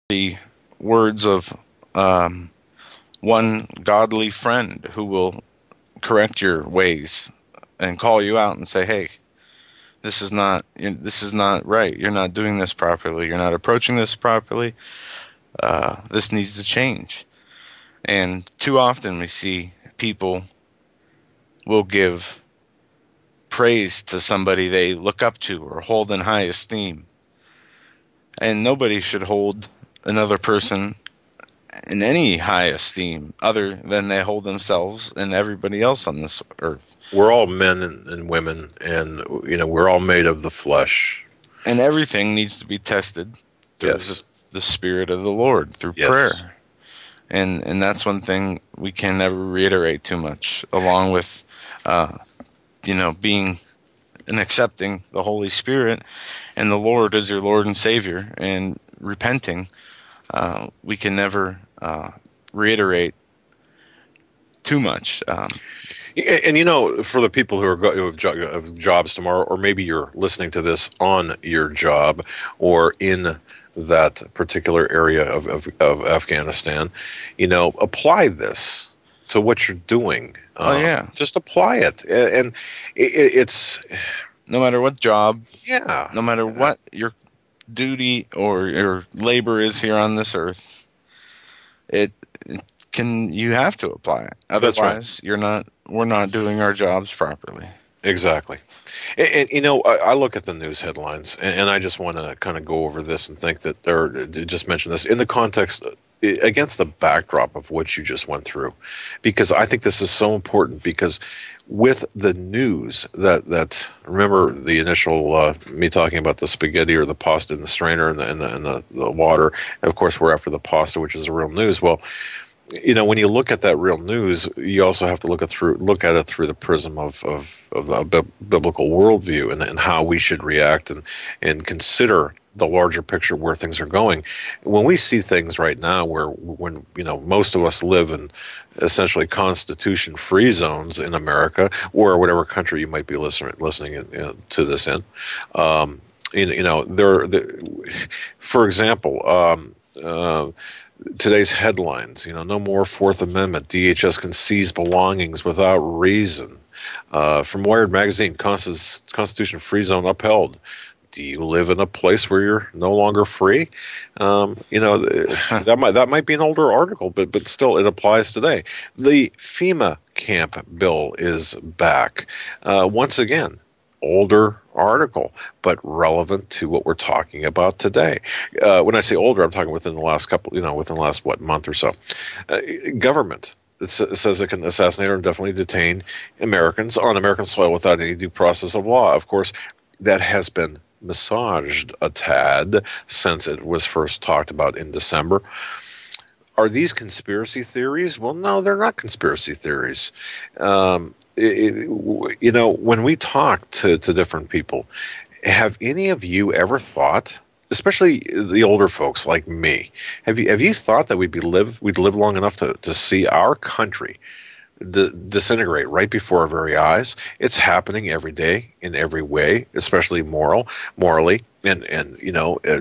the words of um, one godly friend who will correct your ways and call you out and say, "Hey, this is not right. You're not doing this properly. You're not approaching this properly. This needs to change." And too often we see people will give praise to somebody they look up to or hold in high esteem. And nobody should hold another person in any high esteem other than they hold themselves and everybody else on this earth. We're all men and women, and we're all made of the flesh. And everything needs to be tested through Yes. the Spirit of the Lord, through Yes. prayer. And that's one thing we can never reiterate too much, along with, being and accepting the Holy Spirit and the Lord as your Lord and Savior and repenting. We can never reiterate too much. And for the people who have jobs tomorrow, or maybe you're listening to this on your job or in that particular area of Afghanistan, apply this to what you're doing. Oh, yeah. Just apply it. And it's... No matter what job, Yeah. no matter what your duty or your labor is here on this earth, you have to apply it. Otherwise, we're not doing our jobs properly. Exactly. And I look at the news headlines, and I just want to kind of go over this and think that, or just mention this in the context, against the backdrop of what you just went through, because I think this is so important. Because with the news that remember the initial me talking about the spaghetti or the pasta in the strainer and the water, and of course we're after the pasta, which is the real news. Well, when you look at that real news, you also have to look at it through the prism of the biblical worldview and how we should react and consider the larger picture where things are going. When we see things right now when most of us live in essentially constitution-free zones in America or whatever country you might be listening to this in, for example, today's headlines, no more Fourth Amendment. DHS can seize belongings without reason. From Wired Magazine, Constitution Free Zone upheld. Do you live in a place where you're no longer free? That might be an older article, but still it applies today. The FEMA camp bill is back. Once again, older article, but relevant to what we're talking about today. When I say older, I'm talking within the last month or so. Government. It says it can assassinate or indefinitely detain Americans on American soil without any due process of law. Of course, that has been massaged a tad since it was first talked about in December. Are these conspiracy theories? Well, no, they're not conspiracy theories. When we talk to different people, have any of you ever thought, especially the older folks like me, have you thought that we'd live long enough to see our country disintegrate right before our very eyes? It's happening every day in every way, especially morally. And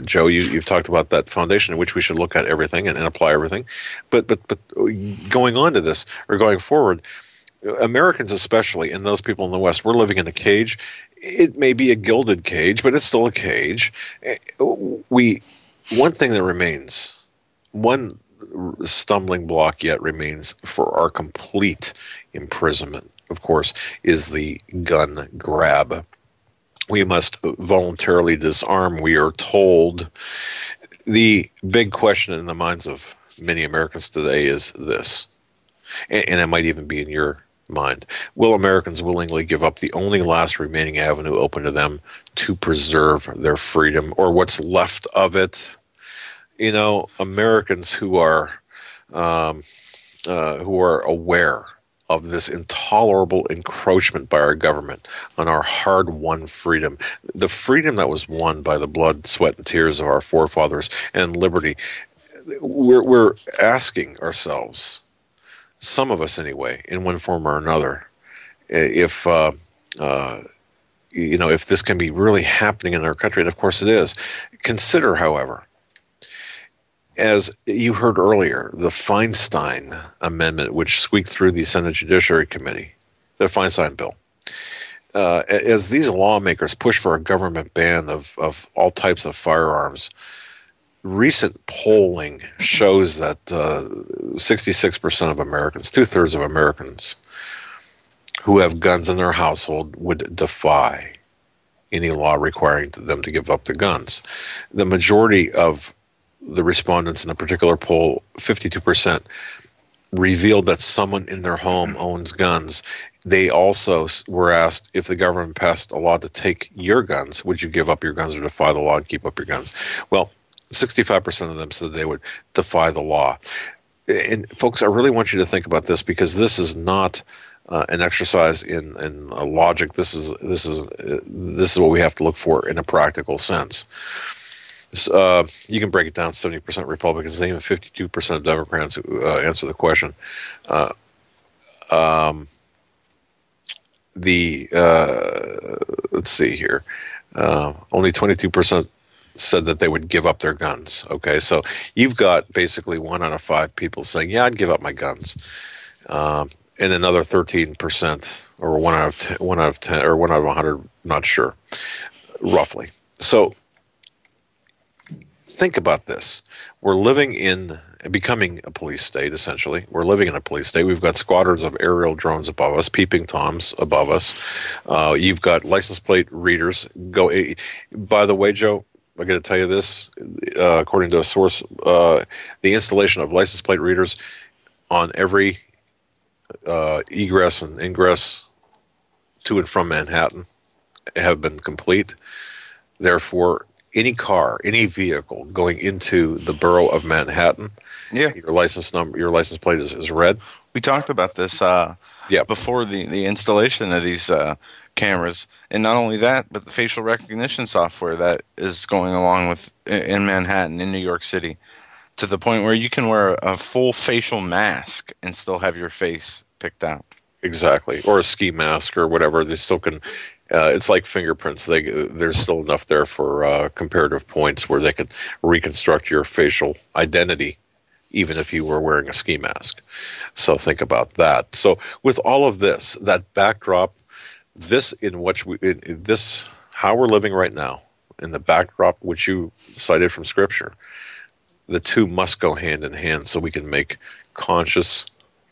Joe, you've talked about that foundation in which we should look at everything and apply everything. But going on to this or going forward, Americans especially, and those people in the West, we're living in a cage. It may be a gilded cage, but it's still a cage. One thing that remains, one stumbling block yet remains for our complete imprisonment, of course, is the gun grab. We must voluntarily disarm, we are told. The big question in the minds of many Americans today is this, and it might even be in your mind. Will Americans willingly give up the only last remaining avenue open to them to preserve their freedom, or what's left of it? Americans who are aware of this intolerable encroachment by our government on our hard-won freedom, the freedom that was won by the blood, sweat, and tears of our forefathers, and liberty, we're asking ourselves, some of us anyway, in one form or another, if this can be really happening in our country, and of course it is. Consider, however, As you heard earlier, the Feinstein Amendment, which squeaked through the Senate Judiciary Committee, the Feinstein bill, as these lawmakers push for a government ban of all types of firearms, recent polling shows that 66% of Americans, two-thirds of Americans who have guns in their household, would defy any law requiring them to give up their guns. The majority of the respondents in a particular poll, 52%, revealed that someone in their home owns guns. They also were asked, if the government passed a law to take your guns, would you give up your guns or defy the law and keep up your guns? Well, 65% of them said they would defy the law. And folks, I really want you to think about this, because this is not an exercise in logic. This is what we have to look for in a practical sense. You can break it down: 70% Republicans, and even 52% of Democrats who answer the question. Uh, um, let's see here. Only 22% said that they would give up their guns. Okay, so you've got basically 1 out of 5 people saying, "Yeah, I'd give up my guns," and another 13%, or 1 out of 10, or 1 out of 100, not sure, roughly. So think about this. We're living in, becoming a police state, essentially. We're living in a police state. We've got squadrons of aerial drones above us, peeping Toms above us. You've got license plate readers. By the way, Joe, I got to tell you this. According to a source, the installation of license plate readers on every egress and ingress to and from Manhattan have been complete. Therefore, any car, any vehicle going into the borough of Manhattan, Yeah, your license number, your license plate is red. we talked about this Yeah, before the installation of these cameras, and not only that, but the facial recognition software that is going along with in Manhattan, in New York City, to the point where you can wear a full facial mask and still have your face picked out. exactly. Or a ski mask or whatever. They still can. It's like fingerprints. There's still enough there for comparative points where they can reconstruct your facial identity, even if you were wearing a ski mask. So think about that. So with all of this, that backdrop, this in which in this how we're living right now, in the backdrop which you cited from Scripture, the two must go hand in hand so we can make conscious,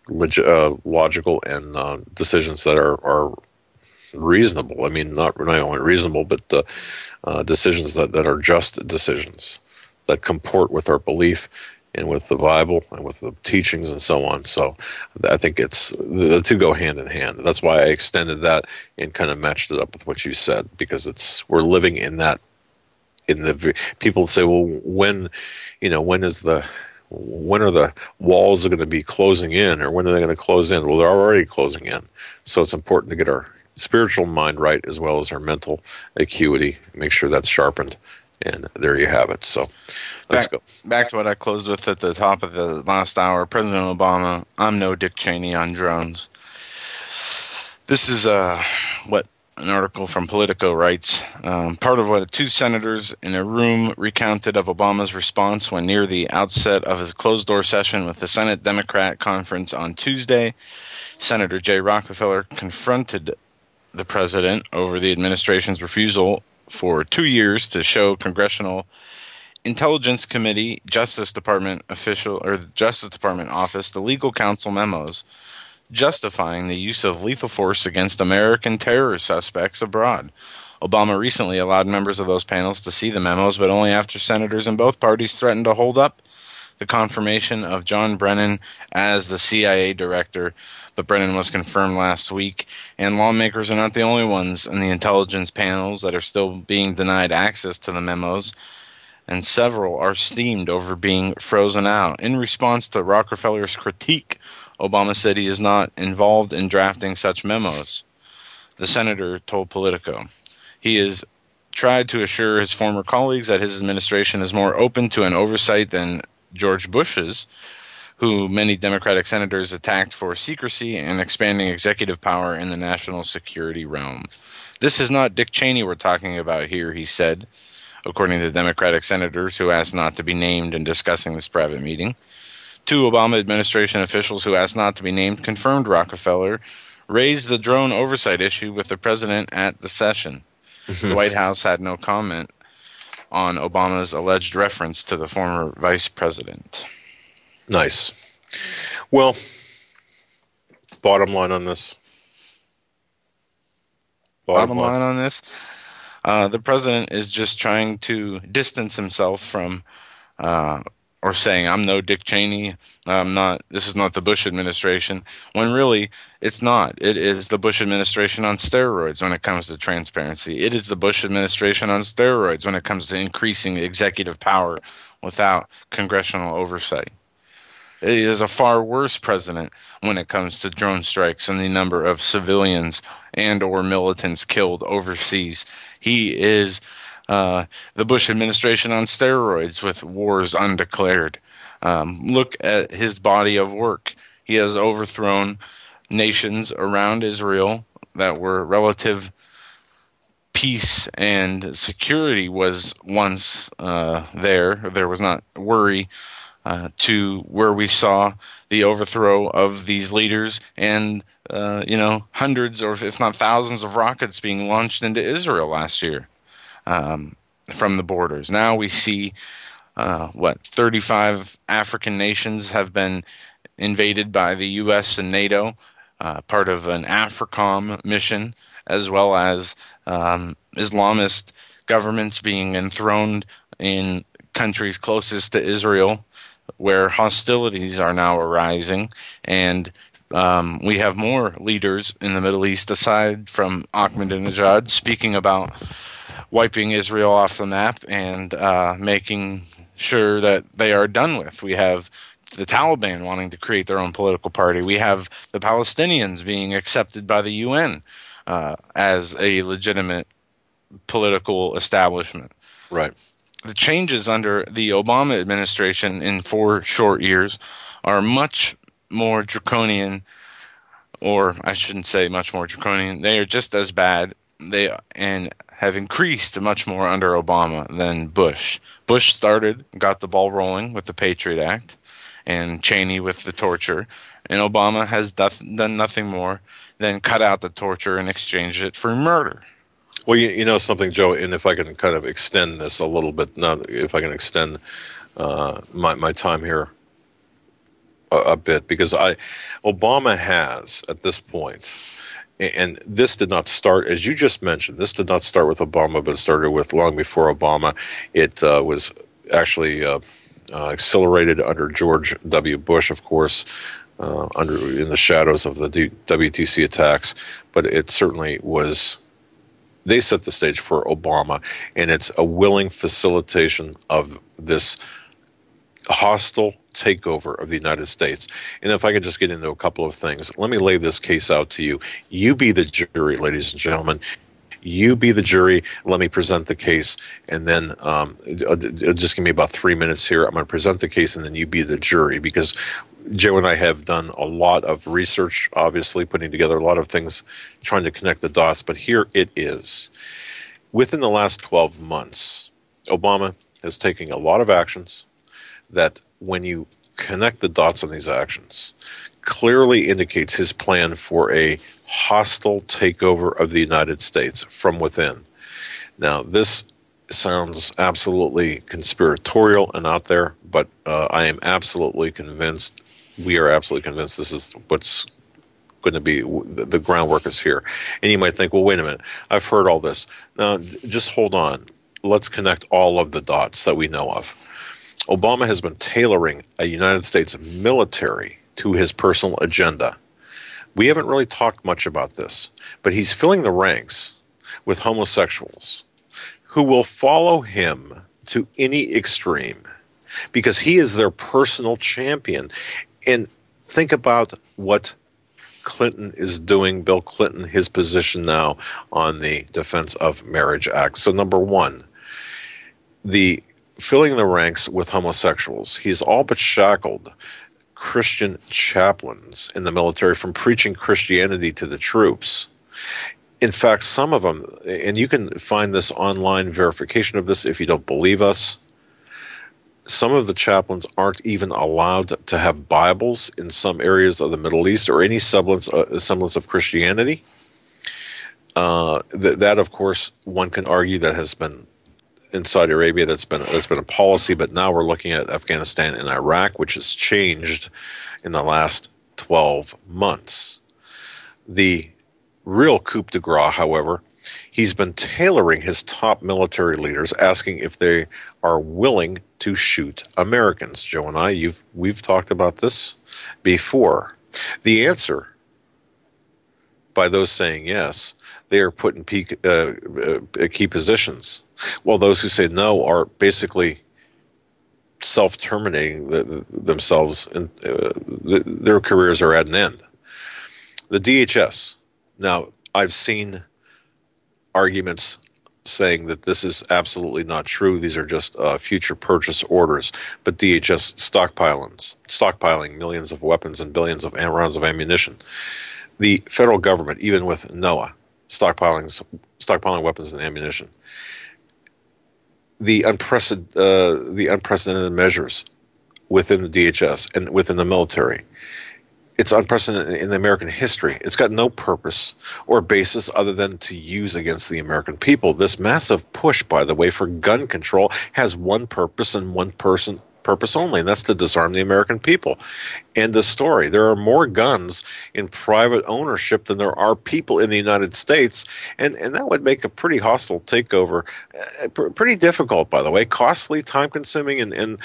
logical, and decisions that are reasonable. I mean, not only reasonable, but decisions that are just decisions that comport with our belief and with the Bible and with the teachings and so on. So I think it's the two go hand in hand. That's why I extended that and kind of matched it up with what you said, because we're living in that. People say, well, when are the walls going to be closing in, or when are they going to close in? Well, they're already closing in. So it's important to get our spiritual mind right, as well as our mental acuity, make sure that's sharpened. And there you have it. So let's go. Back to what I closed with at the top of the last hour. President Obama, I'm no Dick Cheney on drones. This is what an article from Politico writes. Part of what two senators in a room recounted of Obama's response when near the outset of his closed-door session with the Senate Democrat Conference on Tuesday. Senator Jay Rockefeller confronted the president over the administration's refusal for 2 years to show Congressional Intelligence Committee, Justice Department office, the legal counsel memos justifying the use of lethal force against American terror suspects abroad. Obama recently allowed members of those panels to see the memos, but only after senators in both parties threatened to hold up the confirmation of John Brennan as the CIA director. But Brennan was confirmed last week, and lawmakers are not the only ones in the intelligence panels that are still being denied access to the memos, and several are steamed over being frozen out. In response to Rockefeller's critique, Obama said he is not involved in drafting such memos. The senator told Politico he has tried to assure his former colleagues that his administration is more open to an oversight than George Bush's, who many Democratic senators attacked for secrecy and expanding executive power in the national security realm. This is not Dick Cheney we're talking about here, he said. according to Democratic senators who asked not to be named in discussing this private meeting. Two Obama administration officials who asked not to be named confirmed Rockefeller raised the drone oversight issue with the president at the session. The White House had no comment on Obama's alleged reference to the former vice president. Nice. Well, bottom line on this. Bottom line on this, the president is just trying to distance himself from, or saying, I'm no Dick Cheney, I'm not, this is not the Bush administration, when really it's not. It is the Bush administration on steroids when it comes to transparency. It is the Bush administration on steroids when it comes to increasing executive power without congressional oversight. It is a far worse president when it comes to drone strikes and the number of civilians and or militants killed overseas. He is the Bush administration on steroids with wars undeclared. Look at his body of work. He has overthrown nations around Israel that were relative peace and security was once there. There was not worry. To where we saw the overthrow of these leaders and, hundreds or if not thousands of rockets being launched into Israel last year from the borders. Now we see, 35 African nations have been invaded by the U.S. and NATO, part of an AFRICOM mission, as well as Islamist governments being enthroned in countries closest to Israel, where hostilities are now arising, and we have more leaders in the Middle East aside from Ahmadinejad speaking about wiping Israel off the map and making sure that they are done with. We have the Taliban wanting to create their own political party. We have the Palestinians being accepted by the UN as a legitimate political establishment. Right. The changes under the Obama administration in 4 short years are much more draconian, or I shouldn't say much more draconian. They are just as bad. And have increased much more under Obama than Bush. Bush got the ball rolling with the Patriot Act, and Cheney with the torture, and Obama has done nothing more than cut out the torture and exchanged it for murder. Well, you know something, Joe, and if I can kind of extend this a little bit, now if I can extend my time here a bit, because Obama has, at this point, and this did not start, as you just mentioned, this did not start with Obama, but it started with long before Obama. It was actually accelerated under George W. Bush, of course, in the shadows of the WTC attacks, but it certainly was. They set the stage for Obama, and it's a willing facilitation of this hostile takeover of the United States. And if I could just get into a couple of things, let me lay this case out to you. You be the jury, ladies and gentlemen. You be the jury. Let me present the case, and then just give me about 3 minutes here. I'm going to present the case, and then you be the jury, because Joe and I have done a lot of research, obviously, putting together a lot of things, trying to connect the dots. But here it is. Within the last 12 months, Obama has taken a lot of actions that, when you connect the dots on these actions, clearly indicates his plan for a hostile takeover of the United States from within. Now, this sounds absolutely conspiratorial and out there, but I am absolutely convinced, we are absolutely convinced this is what's going to be, the groundwork is here. And you might think, well, wait a minute, I've heard all this. Now, just hold on. Let's connect all of the dots that we know of. Obama has been tailoring a United States military to his personal agenda. We haven't really talked much about this, but he's filling the ranks with homosexuals who will follow him to any extreme because he is their personal champion. And think about what Clinton is doing, Bill Clinton, his position now on the Defense of Marriage Act. So number one, the filling the ranks with homosexuals. He's all but shackled Christian chaplains in the military from preaching Christianity to the troops. In fact, some of them, and you can find this online verification of this if you don't believe us, some of the chaplains aren't even allowed to have Bibles in some areas of the Middle East or any semblance of Christianity. That, of course, one can argue that has been in Saudi Arabia. That's been a policy, but now we're looking at Afghanistan and Iraq, which has changed in the last 12 months. The real coup de grace, however, he's been tailoring his top military leaders, asking if they are willing to shoot Americans. Joe and we've talked about this before. The answer, by those saying yes, they are put in key positions, while those who say no are basically self-terminating themselves, and their careers are at an end. The DHS. Now, I've seen arguments saying that this is absolutely not true. These are just future purchase orders. But DHS stockpiling millions of weapons and billions of rounds of ammunition. The federal government, even with NOAA, stockpiling weapons and ammunition. The unprecedented measures within the DHS and within the military. It's unprecedented in American history. It's got no purpose or basis other than to use against the American people. This massive push, by the way, for gun control has one purpose and purpose only, and that's to disarm the American people. End of story. There are more guns in private ownership than there are people in the United States, and that would make a pretty hostile takeover pretty difficult, by the way, costly, time-consuming, and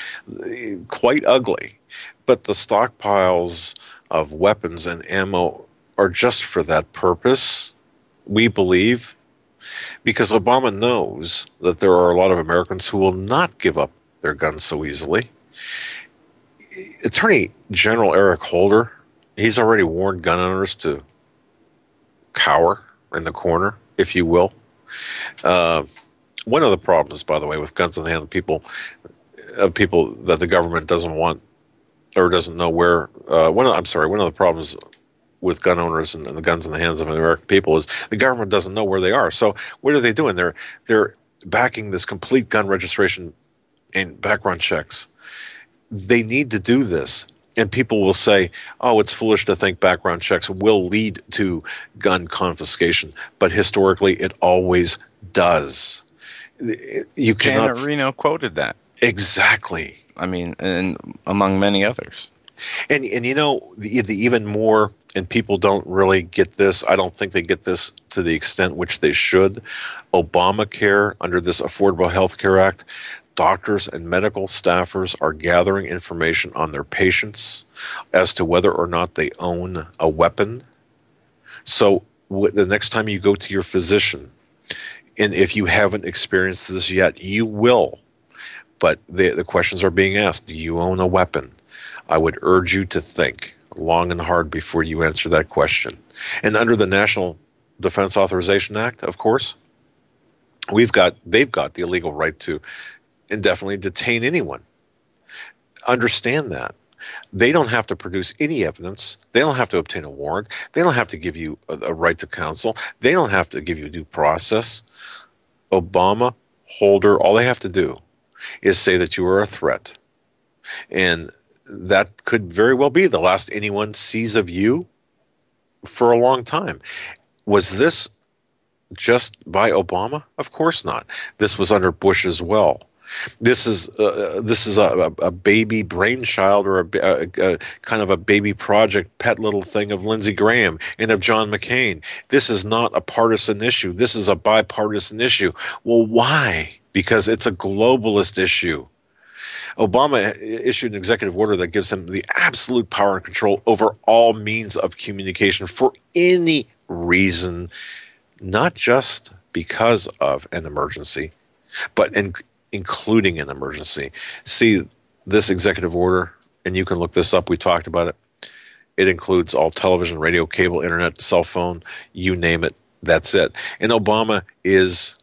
quite ugly. But the stockpiles of weapons and ammo are just for that purpose, we believe, because Obama knows that there are a lot of Americans who will not give up their guns so easily. Attorney General Eric Holder, he's already warned gun owners to cower in the corner, if you will. One of the problems, by the way, with guns in the hand of people that the government doesn't want or doesn't know where. One of the problems with gun owners and the guns in the hands of the American people is the government doesn't know where they are. So what are they doing? They're backing this complete gun registration and background checks. They need to do this. And people will say, oh, it's foolish to think background checks will lead to gun confiscation. But historically, it always does. You cannot. Janet Reno quoted that. Exactly. I mean, and among many others. And you know, the even more, and people don't really get this, I don't think they get this to the extent which they should. Obamacare, under this Affordable Health Care Act, doctors and medical staffers are gathering information on their patients as to whether or not they own a weapon. So the next time you go to your physician, and if you haven't experienced this yet, you will. But the questions are being asked. Do you own a weapon? I would urge you to think long and hard before you answer that question. And under the National Defense Authorization Act, of course, they've got the illegal right to indefinitely detain anyone. Understand that. They don't have to produce any evidence. They don't have to obtain a warrant. They don't have to give you a right to counsel. They don't have to give you due process. Obama, Holder, all they have to do is say that you are a threat. And that could very well be the last anyone sees of you for a long time. Was this just by Obama? Of course not. This was under Bush as well. This is a baby brainchild or a kind of a baby project pet little thing of Lindsey Graham and of John McCain. This is not a partisan issue. This is a bipartisan issue. Well, why? Because it's a globalist issue. Obama issued an executive order that gives him the absolute power and control over all means of communication for any reason, not just because of an emergency, but including an emergency. See, this executive order, and you can look this up, we talked about it, it includes all television, radio, cable, internet, cell phone, you name it, that's it. And Obama is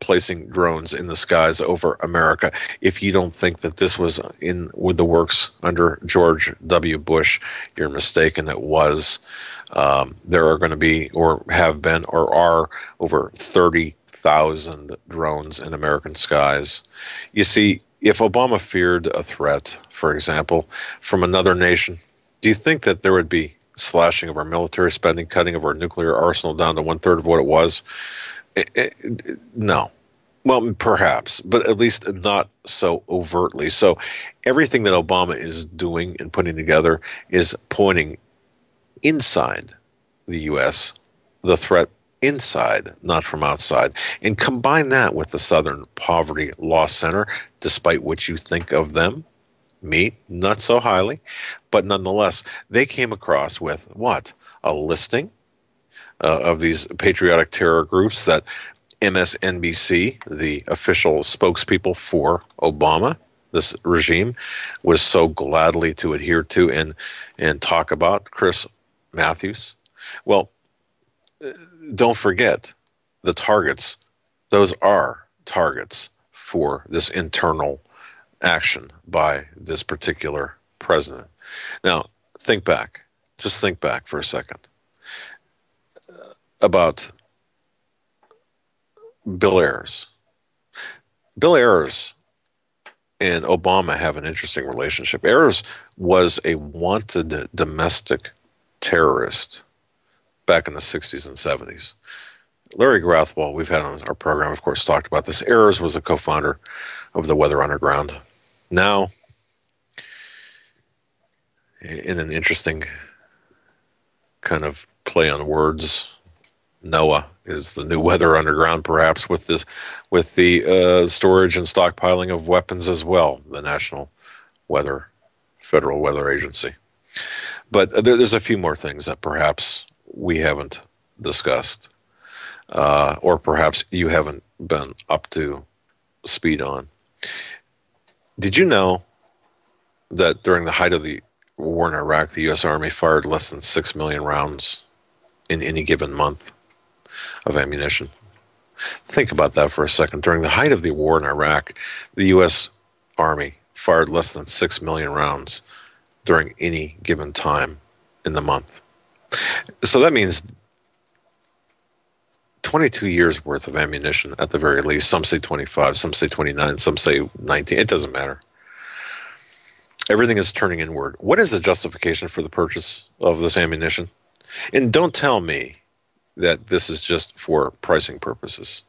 placing drones in the skies over America. If you don't think that this was in with the works under George W. Bush, you're mistaken. It was. There are going to be, or have been, or are over 30,000 drones in American skies. You see, if Obama feared a threat, for example, from another nation, do you think that there would be slashing of our military spending, cutting of our nuclear arsenal down to one-third of what it was? No. Well, perhaps, but at least not so overtly. So everything that Obama is doing and putting together is pointing inside the U.S., the threat inside, not from outside. And combine that with the Southern Poverty Law Center, despite what you think of them, me, not so highly, but nonetheless, they came across with what? A listing of these patriotic terror groups that MSNBC, the official spokespeople for Obama, this regime, was so gladly to adhere to and talk about. Chris Matthews. Well, don't forget the targets. Those are targets for this internal action by this particular president. Now, think back. Just think back for a second about Bill Ayers. Bill Ayers and Obama have an interesting relationship. Ayers was a wanted domestic terrorist back in the 60s and 70s. Larry Grathwell, we've had on our program, of course, talked about this. Ayers was a co-founder of the Weather Underground. Now, in an interesting kind of play on words, NOAA is the new Weather Underground, perhaps with this, with the storage and stockpiling of weapons as well. The National Federal Weather Agency. But there's a few more things that perhaps we haven't discussed, or perhaps you haven't been up to speed on. Did you know that during the height of the war in Iraq, the U.S. Army fired less than 6 million rounds in any given month of ammunition? Think about that for a second. During the height of the war in Iraq, the U.S. Army fired less than 6 million rounds during any given time in the month. So that means 22 years worth of ammunition at the very least. Some say 25, some say 29, some say 19. It doesn't matter. Everything is turning inward. What is the justification for the purchase of this ammunition? And don't tell me that this is just for pricing purposes.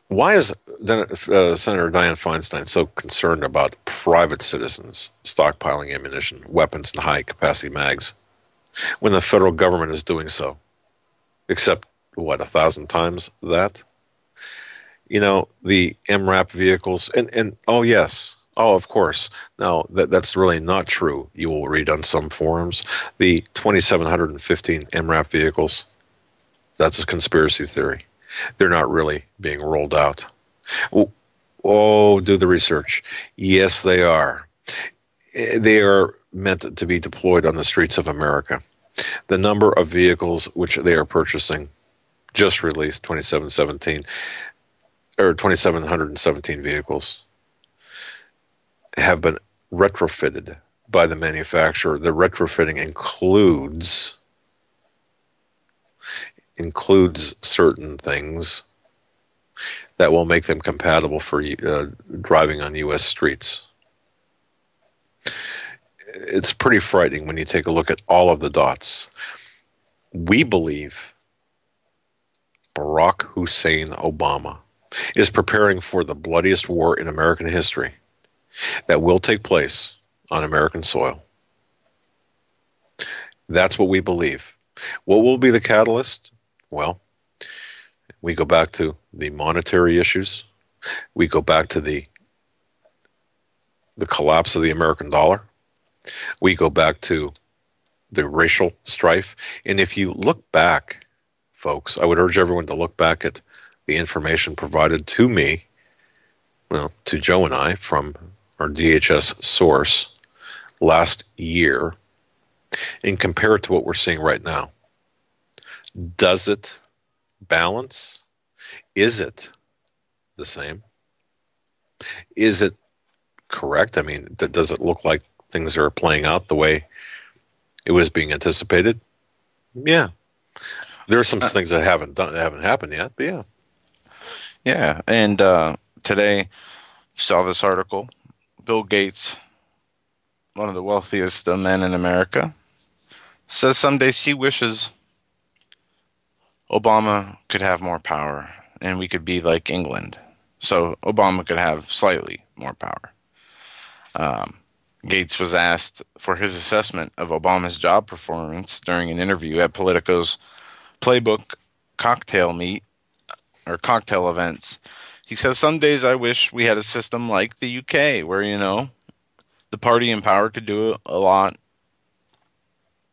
Why is Senator Dianne Feinstein so concerned about private citizens stockpiling ammunition, weapons, and high-capacity mags when the federal government is doing so? Except, what, 1,000 times that? You know, the MRAP vehicles, and oh, yes, oh, of course. No, that's really not true. You will read on some forums. The 2,715 MRAP vehicles, that's a conspiracy theory. They're not really being rolled out. Oh, do the research. Yes, they are. They are meant to be deployed on the streets of America. The number of vehicles which they are purchasing, just released 2717, or 2,717 vehicles, have been retrofitted by the manufacturer. The retrofitting includes certain things that will make them compatible for driving on U.S. streets. It's pretty frightening when you take a look at all of the dots. We believe Barack Hussein Obama is preparing for the bloodiest war in American history that will take place on American soil. That's what we believe. What will be the catalyst? Well, we go back to the monetary issues. We go back to the collapse of the American dollar. We go back to the racial strife. And if you look back, folks, I would urge everyone to look back at the information provided to me, well, to Joe and I from our DHS source last year, and compare it to what we're seeing right now. Does it balance? Is it the same? Is it correct? I mean, does it look like things are playing out the way it was being anticipated? Yeah. There are some Uh, things that haven't happened yet, but yeah. yeah, and today saw this article. Bill Gates, one of the wealthiest men in America, says some days he wishes Obama could have more power and we could be like England. So Obama could have slightly more power. Um, Gates was asked for his assessment of Obama's job performance during an interview at Politico's Playbook cocktail meet or cocktail events. He says, "Some days I wish we had a system like the UK where, the party in power could do a lot.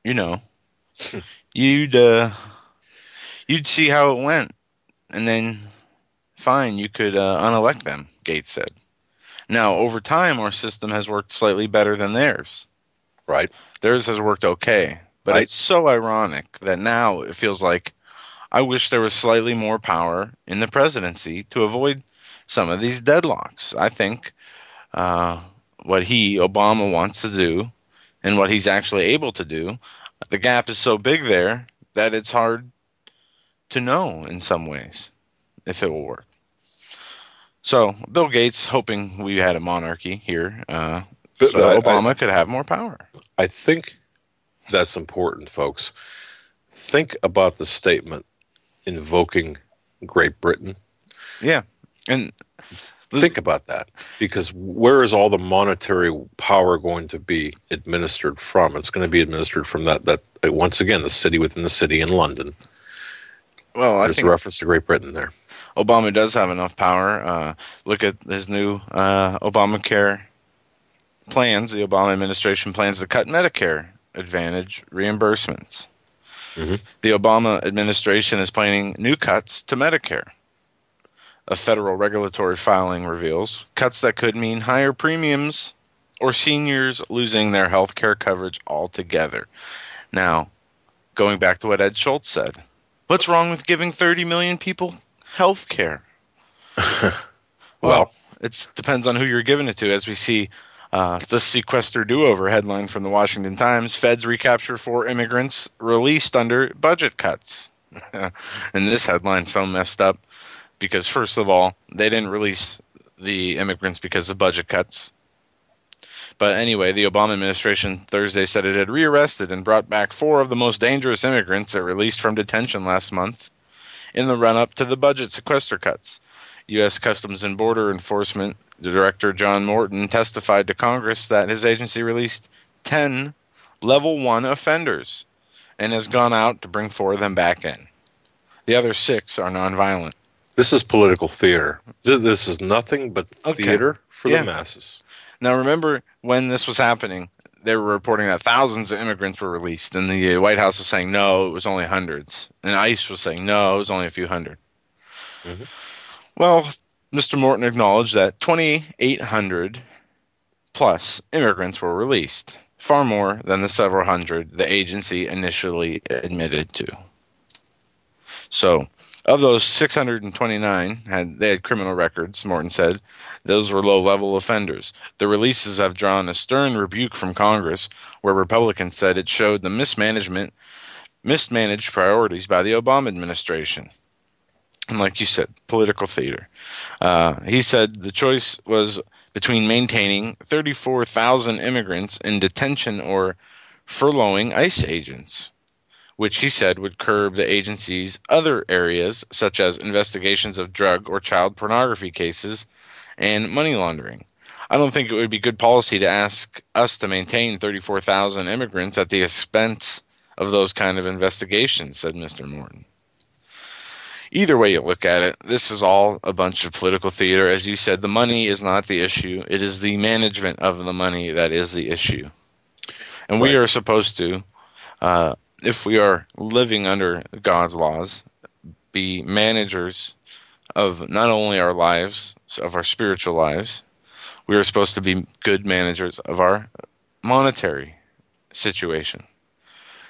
You know, you'd you'd see how it went, and then fine, you could unelect them," Gates said. Now, over time, our system has worked slightly better than theirs. Right. Theirs has worked okay, but Right. it's so ironic that now it feels like I wish there was slightly more power in the presidency to avoid some of these deadlocks. I think uh, what Obama, wants to do and what he's actually able to do, the gap is so big there that it's hard to know in some ways if it will work. So, Bill Gates hoping we had a monarchy here, so But Obama could have more power. I think that's important, folks. Think about the statement invoking Great Britain. Yeah. And Think about that, because where is all the monetary power going to be administered from? It's going to be administered from that once again, the city within the city in London. well, I There's a think reference to Great Britain there. Obama does have enough power. Look at his new Obamacare plans. The Obama administration plans to cut Medicare Advantage reimbursements. Hmm. The Obama administration is planning new cuts to Medicare. A federal regulatory filing reveals cuts that could mean higher premiums or seniors losing their health care coverage altogether. Now, going back to what Ed Schultz said, what's wrong with giving 30 million people health care? Well, Well, it depends on who you're giving it to. As we see the sequester do-over headline from the Washington Times, Feds recapture 4 immigrants released under budget cuts. And this headline's so messed up because, first of all, they didn't release the immigrants because of budget cuts. But anyway, the Obama administration Thursday said it had rearrested and brought back 4 of the most dangerous immigrants it released from detention last month in the run-up to the budget sequester cuts. U.S. Customs and Border Enforcement Director John Morton testified to Congress that his agency released 10 Level 1 offenders and has gone out to bring 4 of them back in. The other 6 are nonviolent. this is political theater. This is nothing but Okay. theater for the Yeah. masses. Now, remember when this was happening, they were reporting that thousands of immigrants were released, and the White House was saying no, it was only hundreds, and ICE was saying no, it was only a few hundred. Hmm. Well, Mr. Morton acknowledged that 2,800 plus immigrants were released, far more than the several hundred the agency initially admitted to. So, of those 629 had criminal records, Morton said. Those were low-level offenders. The releases have drawn a stern rebuke from Congress, where Republicans said it showed the mismanaged priorities by the Obama administration. And like you said, political theater. He said the choice was between maintaining 34,000 immigrants in detention or furloughing ICE agents, which he said would curb the agency's other areas, such as investigations of drug or child pornography cases and money laundering. I don't think it would be good policy to ask us to maintain 34,000 immigrants at the expense of those kind of investigations, said Mr. Morton. Either way you look at it, this is all a bunch of political theater. As you said, the money is not the issue. It is the management of the money that is the issue. And we Right. are supposed to, if we are living under God's laws, be managers of not only our lives, of our spiritual lives, we are supposed to be good managers of our monetary situation.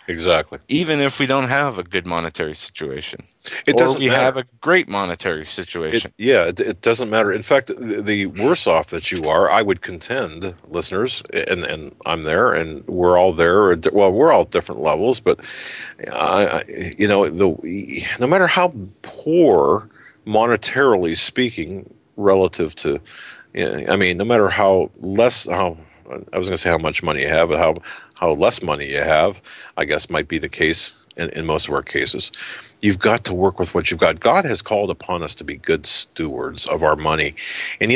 Exactly. even if we don't have a good monetary situation It or doesn't we have matter. a great monetary situation. It doesn't matter. In fact, the worse off that you are, I would contend, listeners, and I'm there, and we're all there. Well, we're all at different levels, but no matter how poor monetarily speaking, relative to, I mean, no matter how I was going to say how much money you have, but how less money you have, I guess might be the case in most of our cases. You've got to work with what you've got. God has called upon us to be good stewards of our money. And,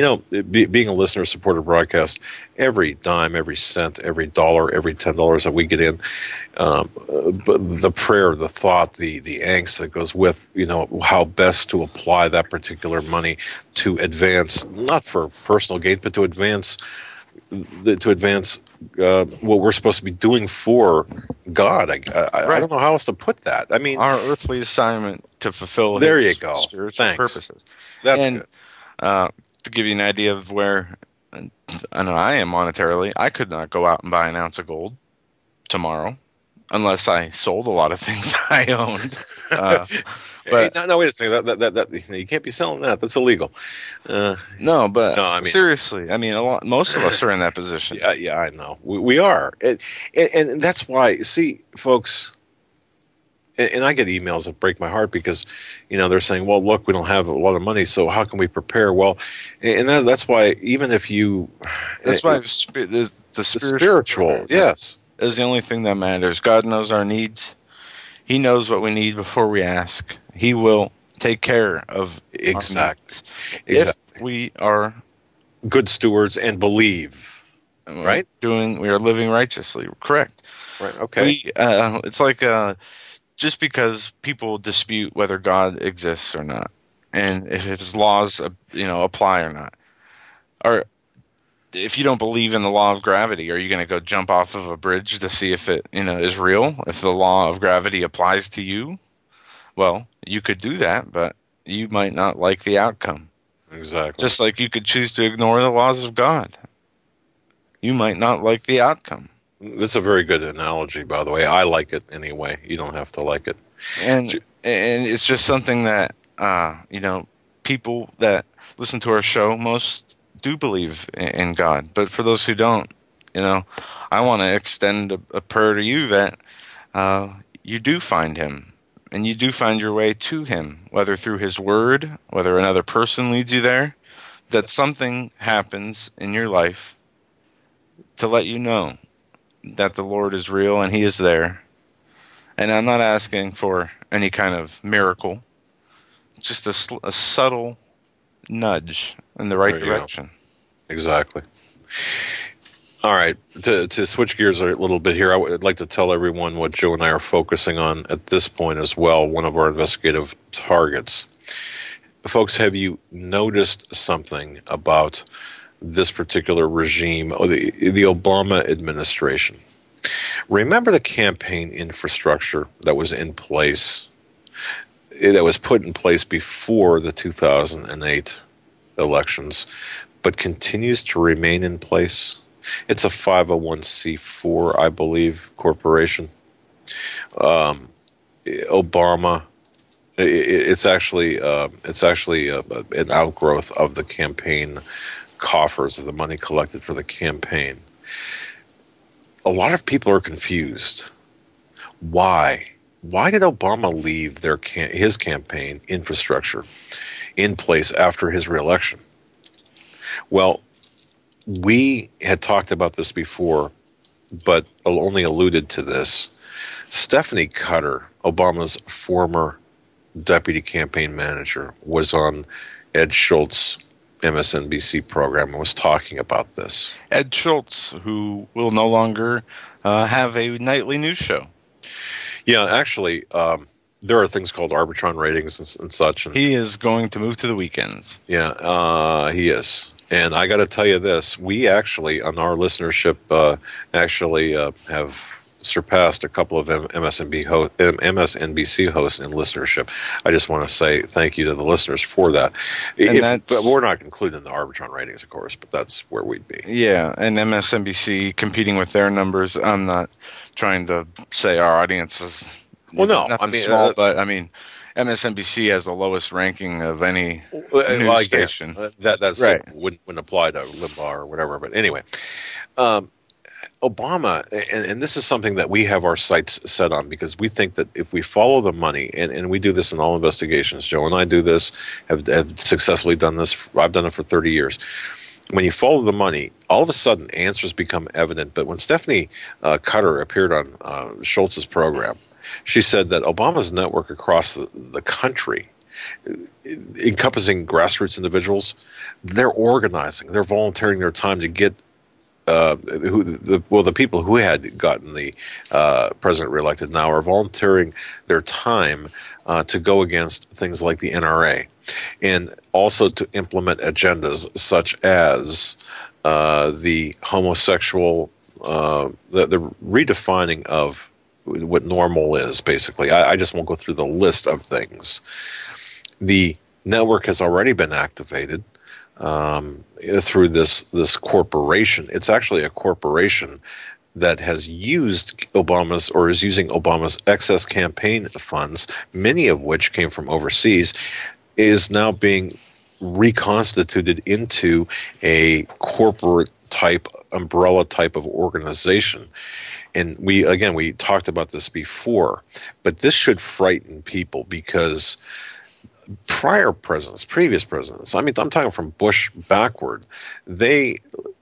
being a listener supported broadcast, every dime, every cent, every dollar, every $10 that we get in, but the prayer, the thought, the angst that goes with, how best to apply that particular money to advance, not for personal gain, but to advance what we're supposed to be doing for God. I Right. don't know how else to put that. I mean, Our earthly assignment to fulfill there you his go. spiritual Thanks. purposes. That's And good. to give you an idea of where I know I am monetarily, I could not go out and buy an ounce of gold tomorrow unless I sold a lot of things I owned. Uh, Hey, but no, no, wait a second. That you can't be selling that. That's illegal. Uh, no, but no, I mean, seriously, I mean, most of us are in that position. yeah, yeah, I know. We are, and that's why. See, folks, and I get emails that break my heart because, they're saying, "Well, look, we don't have a lot of money, so how can we prepare?" Well, and that's why even if you, That's why the the spiritual spiritual, preparedness yes, is the only thing that matters. God knows our needs. He knows what we need before we ask. He will take care of our exactly, needs if exactly. we are Good stewards and believe, right, we are living righteously. Correct. right, okay, It's like just because people dispute whether God exists or not, and if his laws, apply or not, or if you don't believe in the law of gravity, are you going to go jump off of a bridge to see if it, is real? If the law of gravity applies to you? Well, you could do that, but you might not like the outcome. exactly. Just like you could choose to ignore the laws of God. You might not like the outcome. This is a very good analogy, by the way. I like it anyway. You don't have to like it. And and it's just something that people that listen to our show most do believe in God. But for those who don't, I want to extend a prayer to you that you do find him and you do find your way to him, whether through his word, whether another person leads you there, that something happens in your life to let you know that the Lord is real and he is there. And I'm not asking for any kind of miracle, just a subtle nudge in the right There you go. direction. Exactly. All right. To switch gears a little bit here, I would like to tell everyone what Joe and I are focusing on at this point as well, one of our investigative targets. Folks, have you noticed something about this particular regime, or the Obama administration? Remember the campaign infrastructure that was in place, that was put in place before the 2008 elections, but continues to remain in place? It's a 501c4, I believe, corporation. Obama. It's actually an outgrowth of the campaign coffers, of the money collected for the campaign. A lot of people are confused. Why? Why did Obama leave his campaign infrastructure in place after his reelection? Well, we had talked about this before, but only alluded to this. Stephanie Cutter, Obama's former deputy campaign manager, was on Ed Schultz's MSNBC program and was talking about this. Ed Schultz, who will no longer have a nightly news show. Yeah, actually, there are things called Arbitron ratings and such. And He is going to move to the weekends. yeah, he is. And I got to tell you this: we actually, on our listenership, have surpassed a couple of MSNBC hosts in listenership. I just want to say thank you to the listeners for that. And But we're that's not including the Arbitron ratings, of course, but that's where we'd be. yeah, and MSNBC competing with their numbers. I'm not trying to say our audience is Well, no, I nothing mean, small, but I mean, MSNBC has the lowest ranking of any well, news again, station. that still Right. wouldn't apply to Limbaugh or whatever. But anyway, um, Obama, and this is something that we have our sights set on because we think that if we follow the money, and we do this in all investigations, Joe and I do this, have successfully done this. I've done it for 30 years. When you follow the money, all of a sudden answers become evident. But when Stephanie Cutter appeared on Schultz's program, she said that Obama's network across the country, encompassing grassroots individuals, they're organizing, they're volunteering their time to get the people who had gotten the president reelected now are volunteering their time to go against things like the NRA, and also to implement agendas such as the homosexual, the redefining of what normal is. Basically, I just won't go through the list of things. The network has already been activated through this corporation. It's actually a corporation that has used Obama's or is using Obama's excess campaign funds, many of which came from overseas, is now being reconstituted into a corporate type, umbrella type of organization. And we talked about this before, but this should frighten people because previous presidents, I mean, I'm talking from Bush backward, they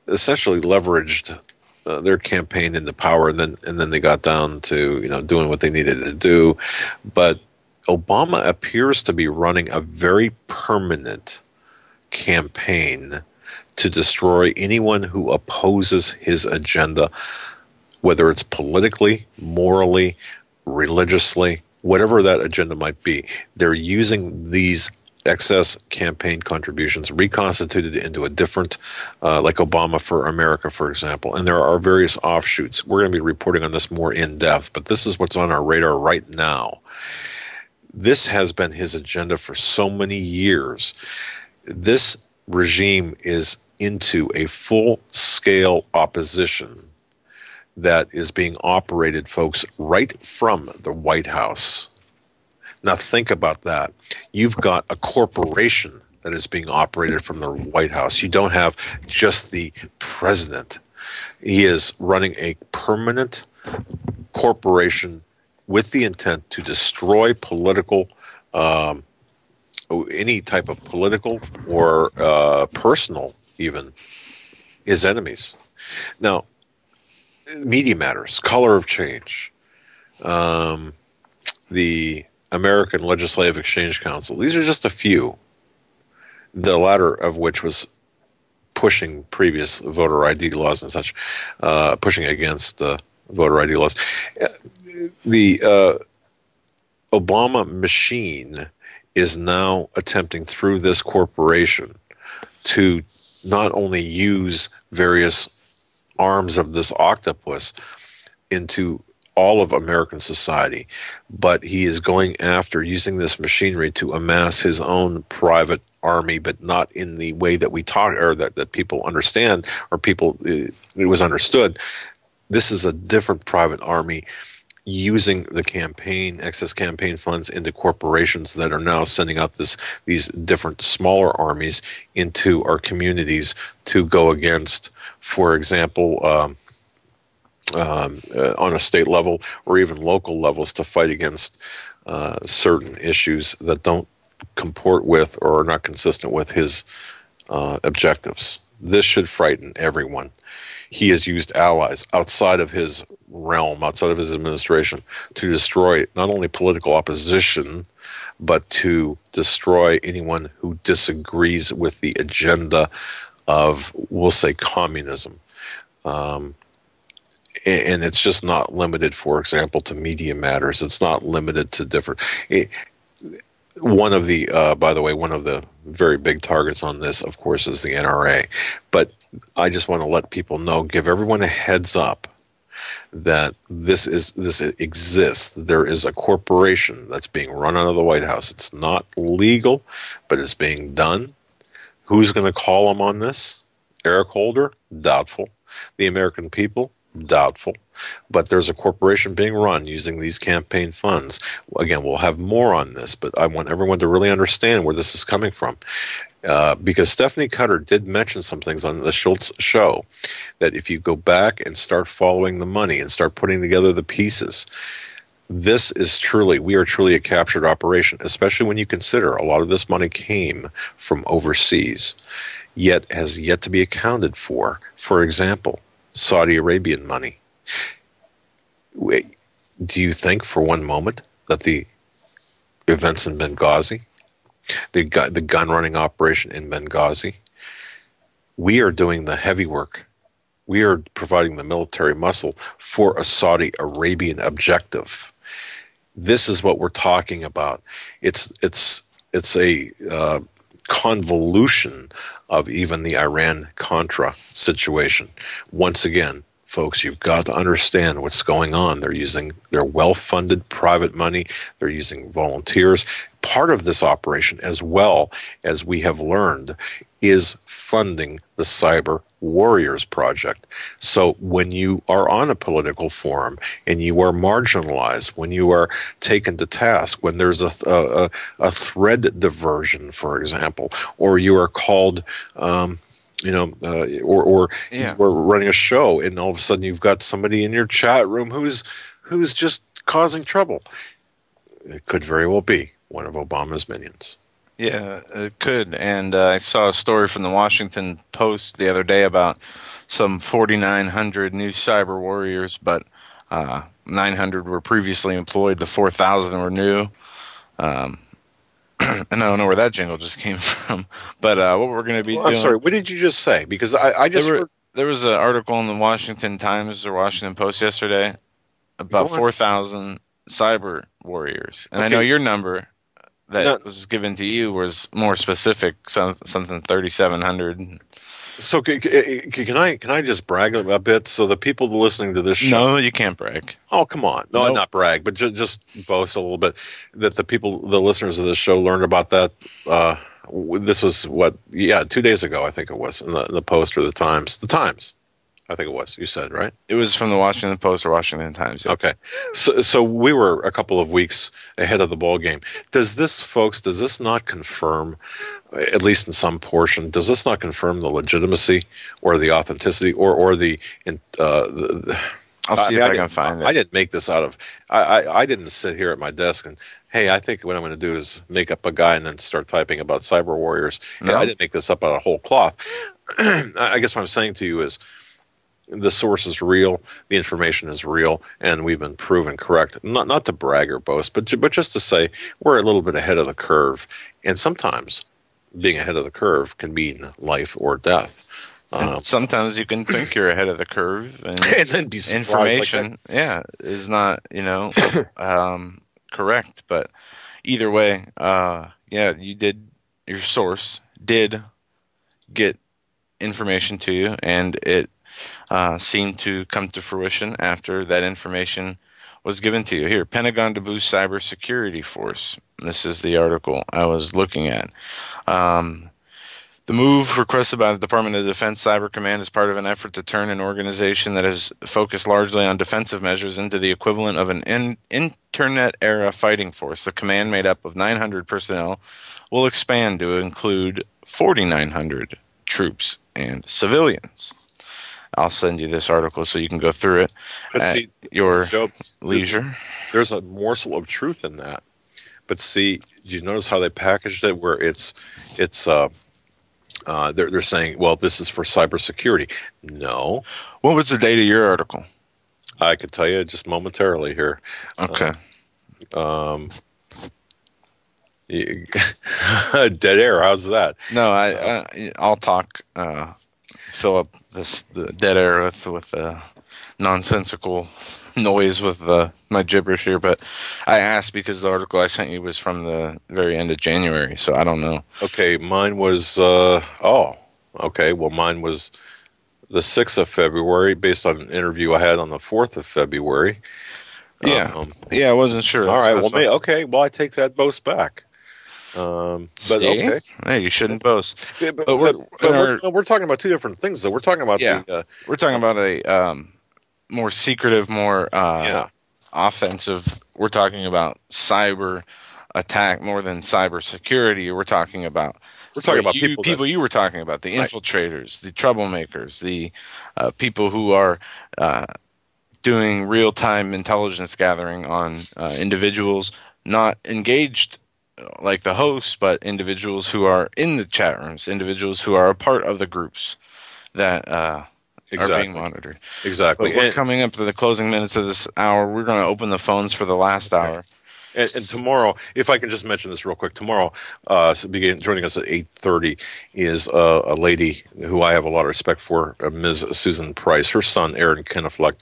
essentially leveraged their campaign into power, and then they got down to doing what they needed to do. But Obama appears to be running a very permanent campaign to destroy anyone who opposes his agenda, whether it's politically, morally, religiously, whatever that agenda might be. They're using these excess campaign contributions reconstituted into a different, like Obama for America, for example. And there are various offshoots. We're going to be reporting on this more in depth, but this is what's on our radar right now. This has been his agenda for so many years. This regime is into a full-scale opposition that is being operated, folks, right from the White House. Now think about that. You've got a corporation that is being operated from the White House. You don't have just the president. He is running a permanent corporation with the intent to destroy political, any type of political or personal, even, his enemies. Now, Media Matters, Color of Change, the American Legislative Exchange Council. These are just a few, the latter of which was pushing previous voter ID laws and such, pushing against voter ID laws. The Obama machine is now attempting through this corporation to not only use various arms of this octopus into all of American society, but he is going after using this machinery to amass his own private army, but not in the way that we talk or that people understand or people it was understood. This is a different private army using the excess campaign funds into corporations that are now sending out these different smaller armies into our communities to go against, for example, on a state level or even local levels, to fight against certain issues that don't comport with or are not consistent with his objectives. This should frighten everyone. He has used allies outside of his realm, outside of his administration, to destroy not only political opposition, but to destroy anyone who disagrees with the agenda of, we'll say, communism. And it's just not limited, for example, to Media Matters. It's not limited to different. One of the, by the way, one of the very big targets on this, of course, is the NRA. But I just want to let people know, give everyone a heads up. that this exists. There is a corporation that's being run out of the White House. It's not legal, but it's being done. Who's going to call them on this? Eric Holder? Doubtful. The American people? Doubtful. But there's a corporation being run using these campaign funds. Again, we'll have more on this, but I want everyone to really understand where this is coming from. Because Stephanie Cutter did mention some things on the Schultz show that if you go back and start following the money and start putting together the pieces, we are truly a captured operation, especially when you consider a lot of this money came from overseas, yet has yet to be accounted for. For example, Saudi Arabian money. Do you think for one moment that the events in Benghazi, the gun running operation in Benghazi, we are doing the heavy work. We are providing the military muscle for a Saudi Arabian objective. This is what we're talking about. It's a convolution of even the Iran-Contra situation. Once again, folks, you've got to understand what's going on. They're using their well-funded private money. They're using volunteers. Part of this operation, as well as we have learned, is funding the Cyber Warriors Project. So when you are on a political forum and you are marginalized, when you are taken to task, when there's a thread diversion, for example, or you are called or Yeah. we're running a show and all of a sudden you've got somebody in your chat room who's just causing trouble. It could very well be one of Obama's minions. Yeah, it could. And I saw a story from the Washington Post the other day about some 4,900 new cyber warriors, but 900 were previously employed. The 4,000 were new. Um, and I don't know where that jingle just came from. But what we're going to be Well, I'm doing. sorry, what did you just say? Because I just heard, There was an article in the Washington Times or Washington Post yesterday about go on. 4,000 cyber warriors. And I Okay. know your number that Now, was given to you was more specific, something 3,700. so can I just brag a bit so the people listening to this show? No, you can't brag. Oh, come on. No, Nope. not brag, but just boast a little bit that the listeners of this show learned about that. This was 2 days ago, I think it was, in the Post or the Times. The Times, I think it was. You said, right? It was from the Washington Post or Washington Times. Yes. Okay. So we were a couple of weeks ahead of the ball game. Does this not confirm, at least in some portion, does this not confirm the legitimacy or the authenticity or I'll see if I can find I it. didn't make this out of. I didn't sit here at my desk and, hey, I think what I'm going to do is make up a guy and then start typing about cyber warriors. No? I didn't make this up out of whole cloth. I guess what I'm saying to you is the source is real, the information is real, and we've been proven correct. Not to brag or boast, but just to say we're a little bit ahead of the curve. And sometimes being ahead of the curve can mean life or death. And sometimes you can think you're ahead of the curve, and And then be surprised information, is not, correct. But either way, your source did get information to you, and it seemed to come to fruition after that information was given to you. Here, Pentagon to boost cybersecurity force. This is the article I was looking at. The move requested by the Department of Defense Cyber Command is part of an effort to turn an organization that is focused largely on defensive measures into the equivalent of an internet-era fighting force. The command, made up of 900 personnel, will expand to include 4,900 troops and civilians. I'll send you this article so you can go through it at your Joe, leisure. there's a morsel of truth in that. But see, did you notice how they packaged it? Where they're saying, well, this is for cybersecurity. No, What was the date of your article? I could tell you just momentarily here. Okay. Dead air. How's that? No, I'll talk. Fill up the dead air with nonsensical noise with my gibberish here. But I asked because the article I sent you was from the very end of January, so I don't know. Okay, mine was. Oh, okay. Well, mine was the 6th of February, based on an interview I had on the 4th of February. Yeah, Um, yeah, I wasn't sure. all right, well, That's why. okay, well, I take that boast back. But See, okay, hey, you shouldn't boast. but But but, we're in but our we're talking about two different things, though. We're talking about yeah, the we're talking about a more secretive, more yeah, offensive. We're talking about cyber attack more than cyber security. We're talking about we're talking what about people that people you were talking about, the right, infiltrators, the troublemakers, the people who are uh, doing real time intelligence gathering on individuals not engaged like the hosts, but individuals who are in the chat rooms, individuals who are a part of the groups that are being exactly, monitored. But exactly, we're and coming up to the closing minutes of this hour. We're going to open the phones for the last okay. hour. And tomorrow, if I can just mention this real quick, tomorrow, joining us at 8:30 is a lady who I have a lot of respect for, Ms. Susan Price. Her son, Aaron Kennefleck,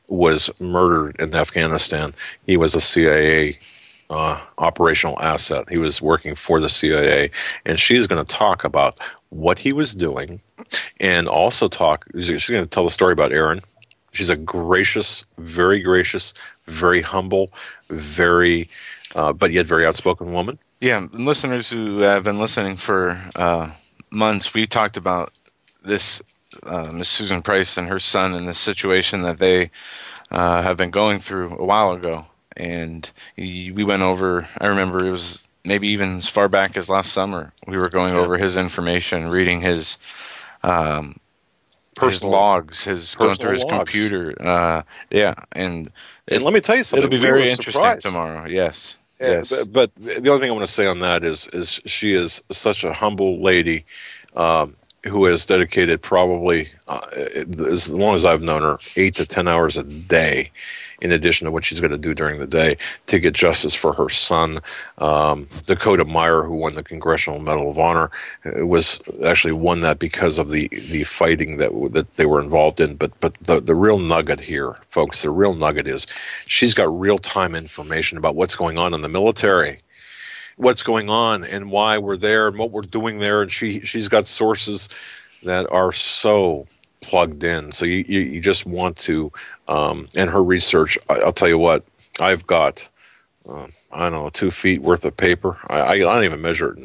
was murdered in Afghanistan. He was a CIA operational asset. He was working for the CIA, and she's going to talk about what he was doing, and also she's going to tell the story about Aaron. She's a gracious, very humble, very, but yet very outspoken woman. Yeah, and listeners who have been listening for months, we talked about this Miss Susan Price and her son and this situation that they have been going through a while ago. And we went over, I remember it was maybe even as far back as last summer. We were going Yeah, over his information, reading um, his personal logs, his going through personal his logs. computer. Yeah, and And it let me tell you it'll something. be We were very interesting surprised. tomorrow. Yes, But, yes. but the only thing I want to say on that is she is such a humble lady, um, who has dedicated probably, as long as I've known her, 8 to 10 hours a day, in addition to what she's going to do during the day, to get justice for her son. Dakota Meyer, who won the Congressional Medal of Honor, was actually won that because of the fighting that they were involved in. But the real nugget here, folks, the real nugget is she's got real time information about what's going on in the military, what's going on and why we're there and what we're doing there, and she's got sources that are so plugged in. So you just want to, and her research. I'll tell you what, I've got, I don't know, 2 feet worth of paper. I don't even measure it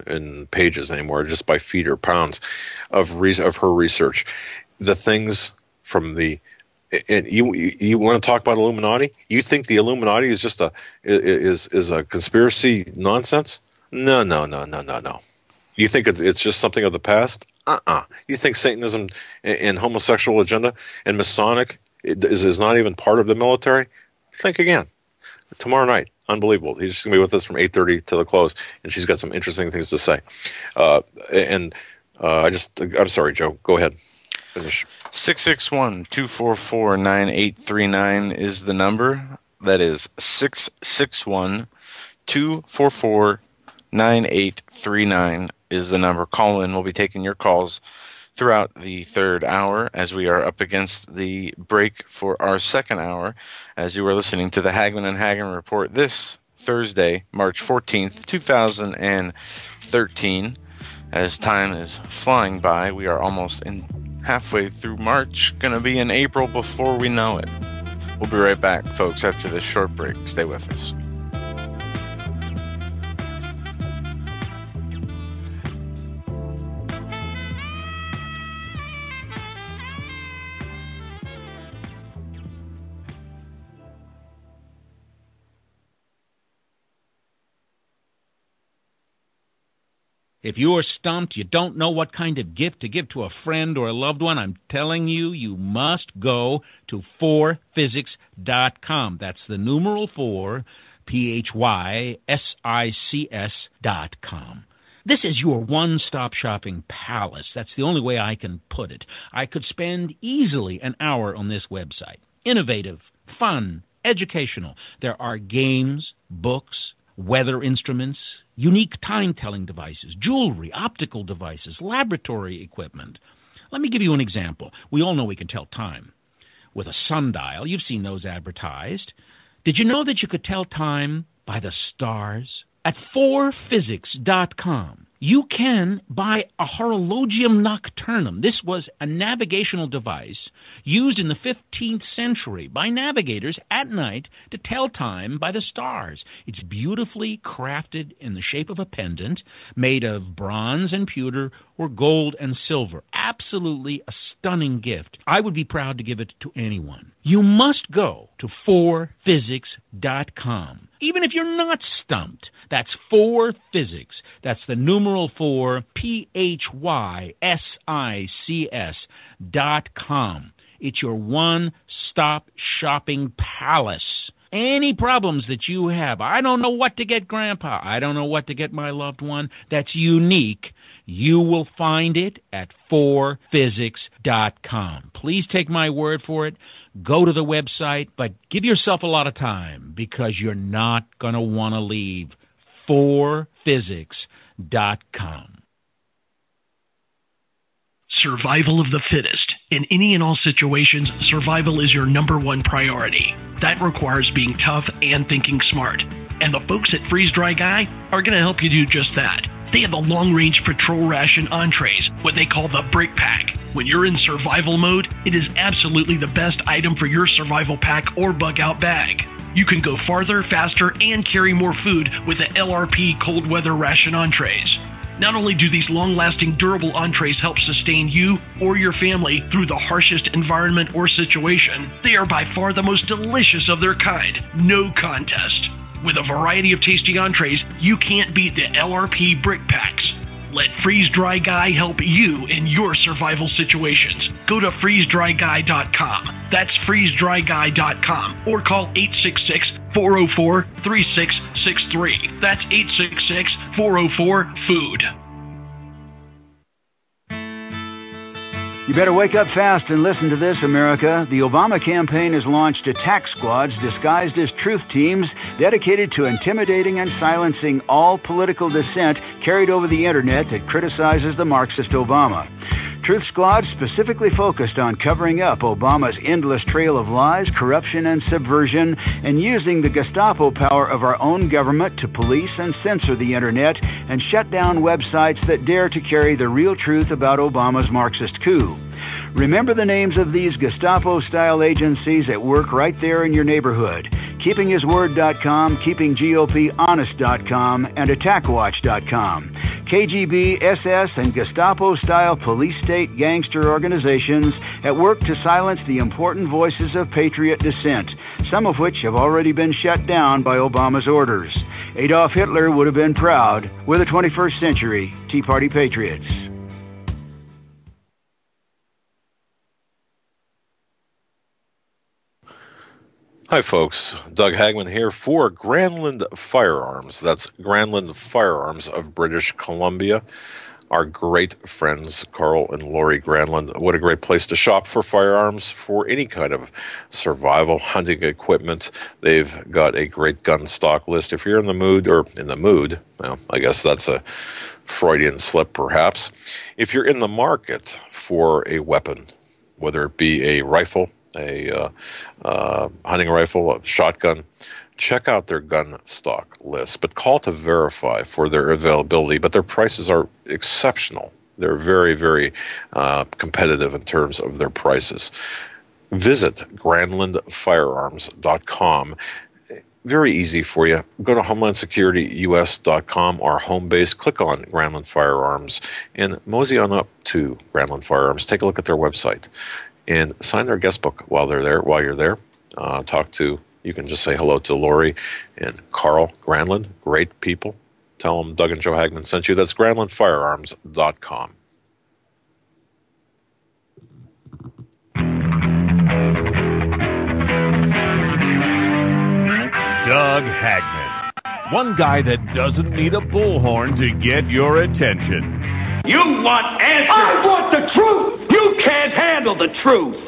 in pages anymore, just by feet or pounds of her research. The things from the and you want to talk about Illuminati? You think the Illuminati is just is a conspiracy nonsense? No. You think it's just something of the past? You think Satanism and homosexual agenda and Masonic is not even part of the military? Think again. Tomorrow night, unbelievable. He's just gonna be with us from 8:30 to the close, and she's got some interesting things to say. And I'm sorry, Joe. Go ahead. Finish. 661-244-9839 is the number. That is 661-244-9839 is the number. Call in. We'll be taking your calls throughout the third hour as we are up against the break for our second hour, as you are listening to the Hagmann and Hagmann Report this Thursday, March 14th, 2013. As time is flying by, we are almost halfway through March, gonna be in April before we know it. We'll be right back, folks, after this short break. Stay with us. If you're stumped, you don't know what kind of gift to give to a friend or a loved one, I'm telling you, you must go to 4physics.com. That's the numeral 4, PHYSICS.com. This is your one-stop shopping palace. That's the only way I can put it. I could spend easily an hour on this website. Innovative, fun, educational. There are games, books, weather instruments, unique time-telling devices, jewelry, optical devices, laboratory equipment. Let me give you an example. We all know we can tell time with a sundial. You've seen those advertised. Did you know that you could tell time by the stars? At 4physics.com, you can buy a horologium nocturnum. This was a navigational device used in the 15th century by navigators at night to tell time by the stars. It's beautifully crafted in the shape of a pendant made of bronze and pewter or gold and silver. Absolutely a stunning gift. I would be proud to give it to anyone. You must go to 4physics.com. Even if you're not stumped, that's 4physics. That's the numeral 4, PHYSICS.com. It's your one-stop shopping palace. Any problems that you have, I don't know what to get Grandpa, I don't know what to get my loved one, that's unique, you will find it at 4physics.com. Please take my word for it. Go to the website, but give yourself a lot of time because you're not going to want to leave. 4physics.com. Survival of the fittest. In any and all situations, survival is your number one priority. That requires being tough and thinking smart. And the folks at Freeze Dry Guy are going to help you do just that. They have the long-range patrol ration entrees, what they call the Brick Pack. When you're in survival mode, it is absolutely the best item for your survival pack or bug-out bag. You can go farther, faster, and carry more food with the LRP cold weather ration entrees. Not only do these long-lasting, durable entrees help sustain you or your family through the harshest environment or situation, they are by far the most delicious of their kind. No contest. With a variety of tasty entrees, you can't beat the LRP Brick Packs. Let Freeze Dry Guy help you in your survival situations. Go to freezedryguy.com. That's freezedryguy.com or call 866-404-3663. That's 866-404-FOOD. You better wake up fast and listen to this, America. The Obama campaign has launched attack squads disguised as truth teams dedicated to intimidating and silencing all political dissent carried over the internet that criticizes the Marxist Obama. Truth squads specifically focused on covering up Obama's endless trail of lies, corruption, and subversion, and using the Gestapo power of our own government to police and censor the internet and shut down websites that dare to carry the real truth about Obama's Marxist coup. Remember the names of these Gestapo-style agencies at work right there in your neighborhood. KeepingHisWord.com, KeepingGOPHonest.com, and AttackWatch.com. KGB, SS, and Gestapo-style police-state gangster organizations at work to silence the important voices of patriot dissent, some of which have already been shut down by Obama's orders. Adolf Hitler would have been proud. We're the 21st century Tea Party patriots. Hi, folks. Doug Hagmann here for Granland Firearms. That's Granland Firearms of British Columbia. Our great friends, Carl and Lori Granland. What a great place to shop for firearms, for any kind of survival hunting equipment. They've got a great gun stock list. If you're in the mood, well, I guess that's a Freudian slip, perhaps. If you're in the market for a weapon, whether it be a rifle, a hunting rifle, a shotgun, check out their gun stock list, but call to verify for their availability. But their prices are exceptional. They're very, very competitive in terms of their prices. Visit GranlandFirearms.com. Very easy for you. Go to HomelandSecurityUS.com, our home base. Click on Granland Firearms and mosey on up to Granland Firearms. Take a look at their website and sign their guest book while you're there. You can just say hello to Lori and Carl Granland, great people. Tell them Doug and Joe Hagmann sent you. That's GranlandFirearms.com. Doug Hagmann, one guy that doesn't need a bullhorn to get your attention. You want answers! I want the truth! You can't handle the truth!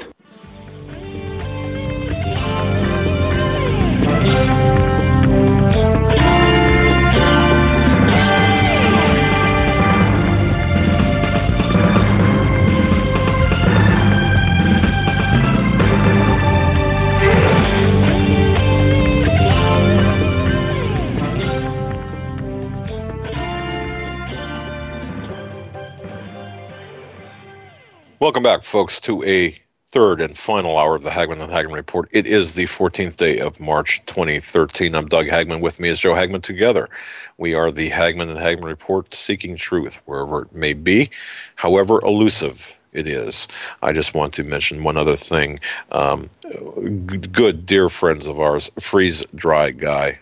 Welcome back, folks, to a third and final hour of the Hagmann and Hagmann Report. It is the 14th day of March 2013. I'm Doug Hagmann. With me is Joe Hagmann. Together, we are the Hagmann and Hagmann Report, seeking truth wherever it may be, however elusive it is. I just want to mention one other thing. Good, dear friends of ours, Freeze Dry Guy,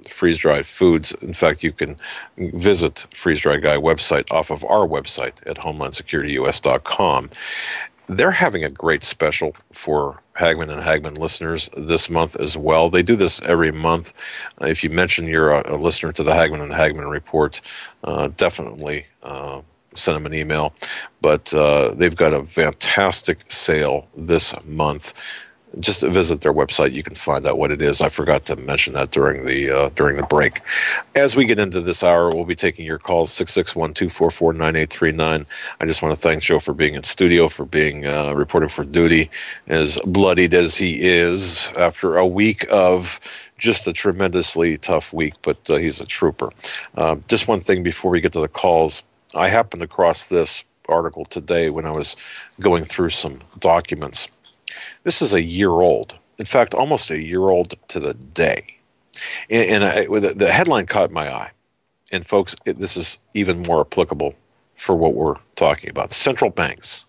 freeze-dried foods. In fact, you can visit Freeze Dry Guy website off of our website at HomelandSecurityUS.com. They're having a great special for Hagmann and Hagmann listeners this month as well. They do this every month. If you mention you're a listener to the Hagmann and Hagmann Report, definitely send them an email. But they've got a fantastic sale this month. Just visit their website. You can find out what it is. I forgot to mention that during the break. As we get into this hour, we'll be taking your calls, 661-244-9839. I just want to thank Joe for being in studio, for being reporting for duty, as bloodied as he is after a week of just a tremendously tough week, but he's a trooper. Just one thing before we get to the calls. I happened across this article today when I was going through some documents. This is a year old. In fact, almost a year old to the day. And the headline caught my eye. And folks, this is even more applicable for what we're talking about. Central banks.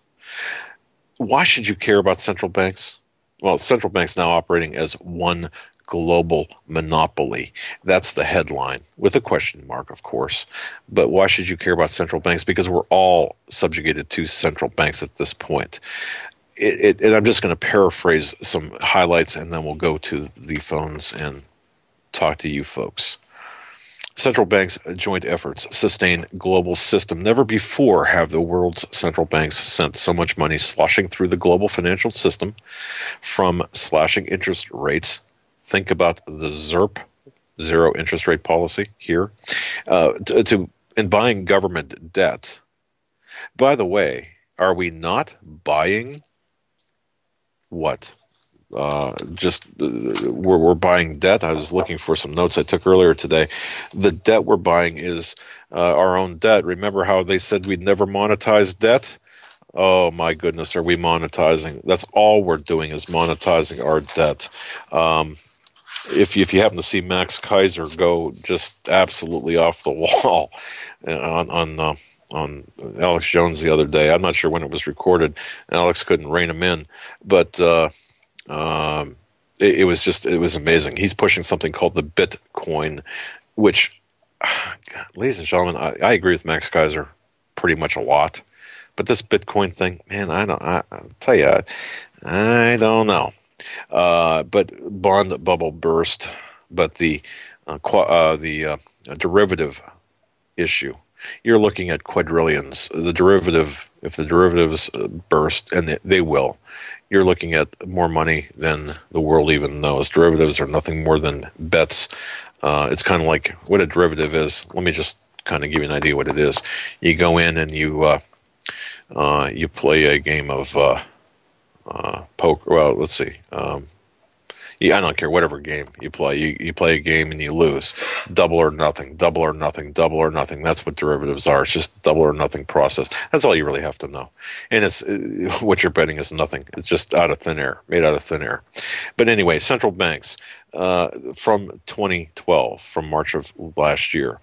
Why should you care about central banks? Well, central banks now operating as one global monopoly. That's the headline, with a question mark, of course. But why should you care about central banks? Because we're all subjugated to central banks at this point. And I'm just going to paraphrase some highlights, and then we'll go to the phones and talk to you folks. Central banks' joint efforts sustain global system. Never before have the world's central banks sent so much money sloshing through the global financial system, from slashing interest rates. Think about the ZIRP, zero interest rate policy here, to buying government debt. By the way, are we not buying what? We're buying debt. I was looking for some notes I took earlier today. The debt we're buying is our own debt. Remember how they said we'd never monetize debt? Oh my goodness, are we monetizing? That's all we're doing is monetizing our debt. If you happen to see Max Kaiser go just absolutely off the wall on Alex Jones the other day. I'm not sure when it was recorded. Alex couldn't rein him in, but it was amazing. He's pushing something called the Bitcoin, which, God, ladies and gentlemen, I agree with Max Kaiser pretty much a lot, but this Bitcoin thing, man, I'll tell you, I don't know. But bond bubble burst, but the derivative issue. You're looking at quadrillions. The derivative, if the derivatives burst, and they will, you're looking at more money than the world even knows. Derivatives are nothing more than bets. It's kind of like what a derivative is. Let me just kind of give you an idea what it is. You go in and you play a game of poker. Well, let's see. I don't care, whatever game you play. You play a game and you lose. Double or nothing, double or nothing, double or nothing. That's what derivatives are. It's just double or nothing process. That's all you really have to know. And it's what you're betting is nothing. It's just out of thin air, made out of thin air. But anyway, central banks from 2012, from March of last year,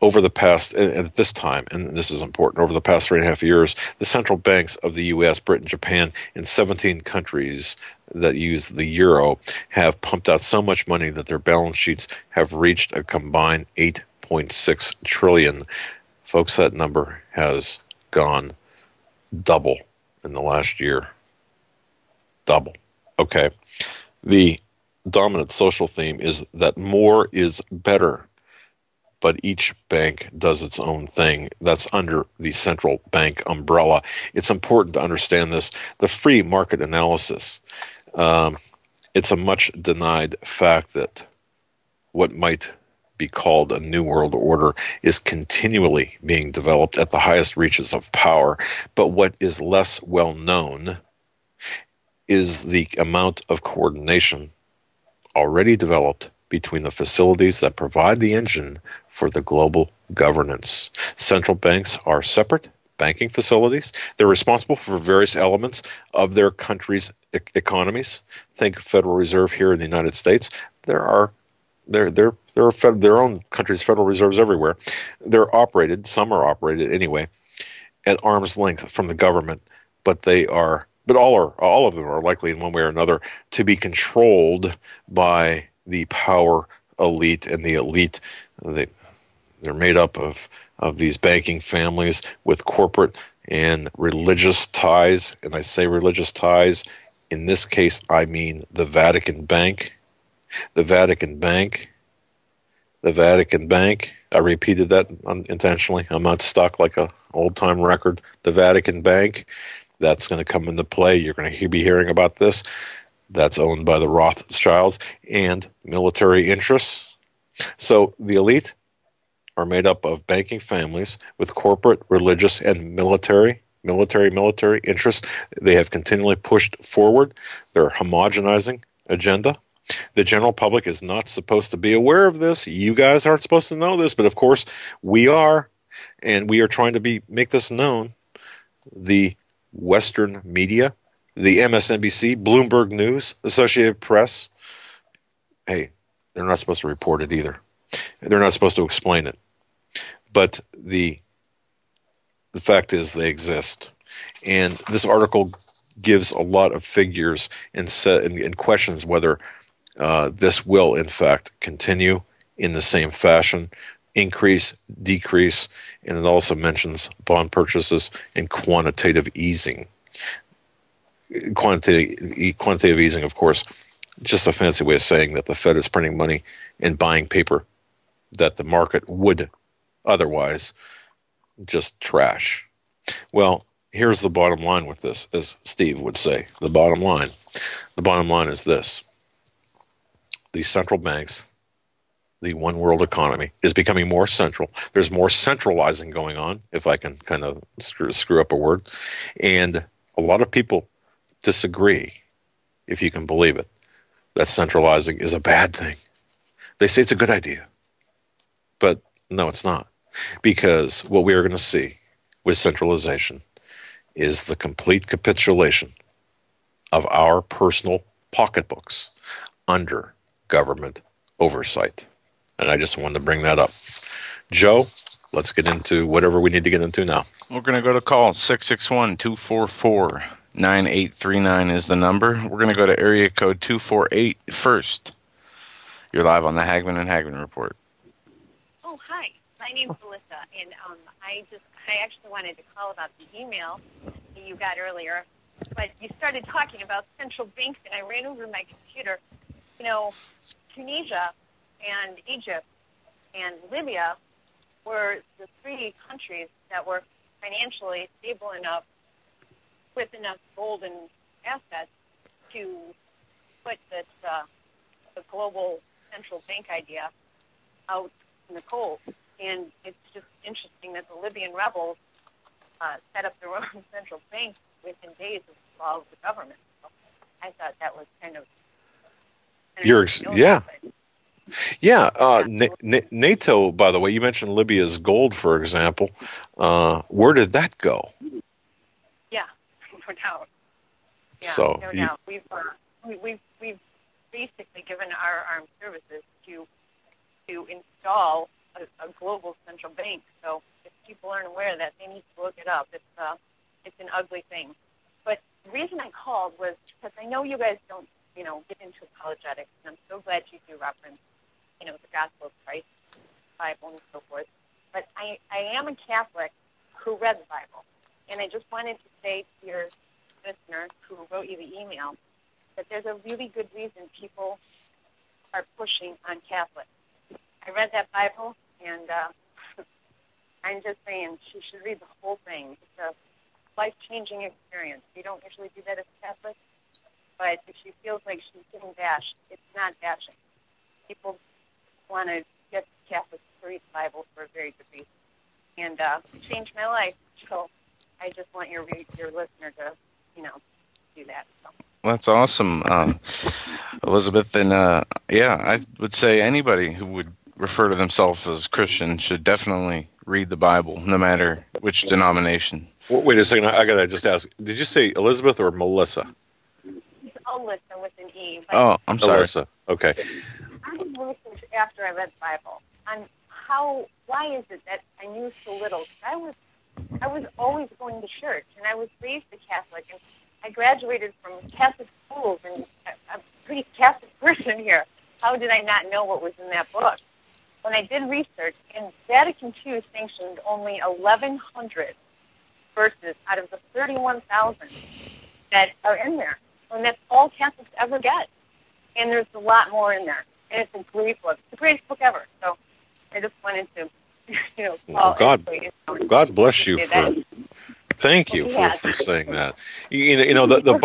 over the past, and at this time, and this is important, over the past 3.5 years, the central banks of the U.S., Britain, Japan, and 17 countries that use the euro have pumped out so much money that their balance sheets have reached a combined $8.6 trillion. Folks, that number has gone double in the last year. Double. Okay. The dominant social theme is that more is better, but each bank does its own thing. That's under the central bank umbrella. It's important to understand this. The free market analysis, it's a much denied fact that what might be called a new world order is continually being developed at the highest reaches of power. But what is less well known is the amount of coordination already developed between the facilities that provide the engine for the global governance. Central banks are separate banking facilities. They're responsible for various elements of their country's economies. Think Federal Reserve here in the United States. There are their own country's Federal Reserves everywhere. Some are operated anyway, at arm's length from the government, but all of them are likely in one way or another to be controlled by the power elite, and the elite, they're made up of these banking families with corporate and religious ties. And I say religious ties, in this case, I mean the Vatican Bank. The Vatican Bank. The Vatican Bank. I repeated that unintentionally. I'm not stuck like a old-time record. The Vatican Bank. That's going to come into play. You're going to be hearing about this. That's owned by the Rothschilds and military interests. So the elite are made up of banking families with corporate, religious, and military interests. They have continually pushed forward their homogenizing agenda. The general public is not supposed to be aware of this. You guys aren't supposed to know this, but of course we are, and we are trying to make this known. The Western media, the MSNBC, Bloomberg News, Associated Press, hey, they're not supposed to report it either. They're not supposed to explain it. But the fact is they exist. And this article gives a lot of figures and questions whether this will, in fact, continue in the same fashion, increase, decrease, and it also mentions bond purchases and quantitative easing. Quantitative easing, of course, just a fancy way of saying that the Fed is printing money and buying paper that the market would otherwise just trash. Well, here's the bottom line with this, as Steve would say. The bottom line is this. These central banks, the one world economy, is becoming more central. There's more centralizing going on, if I can kind of screw up a word. And a lot of people disagree, if you can believe it, that centralizing is a bad thing. They say it's a good idea. But no, it's not. Because what we are going to see with centralization is the complete capitulation of our personal pocketbooks under government oversight. And I just wanted to bring that up. Joe, let's get into whatever we need to get into now. We're going to go to call 661-244-9839 is the number. We're going to go to area code 248 first. You're live on the Hagmann and Hagmann Report. Oh, hi. My name's Melissa, and I actually wanted to call about the email that you got earlier, but you started talking about central banks, and I ran over my computer. You know, Tunisia and Egypt and Libya were the three countries that were financially stable enough, with enough gold and assets to put this the global central bank idea out in the cold. And it's just interesting that the Libyan rebels set up their own central bank within days of the fall of the government. So I thought that was kind of NATO, by the way, you mentioned Libya's gold, for example. Where did that go? Yeah, no doubt. Yeah, so no doubt. We've basically given our armed services to install a global central bank. So if people aren't aware of that, they need to look it up. It's an ugly thing. But the reason I called was because I know you guys don't, get into apologetics, and I'm so glad you do reference, the gospel of Christ, Bible, and so forth. But I am a Catholic who read the Bible, and I just wanted to say to your listener who wrote you the email that there's a really good reason people are pushing on Catholics. I read that Bible, and I'm just saying she should read the whole thing. It's a life-changing experience. You don't usually do that as a Catholic, but if she feels like she's getting bashed, it's not bashing. People want to get Catholics to read the Bible for a very good reason. And it changed my life, so I just want your listener to, do that. So. That's awesome, Elizabeth. And I would say anybody who would refer to themselves as Christian should definitely read the Bible, no matter which denomination. Wait a second. I gotta just ask. Did you say Elizabeth or Melissa? Alyssa with an E. But Oh, I'm sorry. Alyssa. Okay. I did research after I read the Bible on why is it that I knew so little? I was always going to church, and I was raised a Catholic, and I graduated from Catholic schools, and I'm a pretty Catholic person here. How did I not know what was in that book? When I did research, and Vatican II sanctioned only 1,100 verses out of the 31,000 that are in there, and that's all Catholics ever get. And there's a lot more in there, and it's a great book. It's the greatest book ever. So I just wanted to, Well, God bless you for. Thank you for saying that. The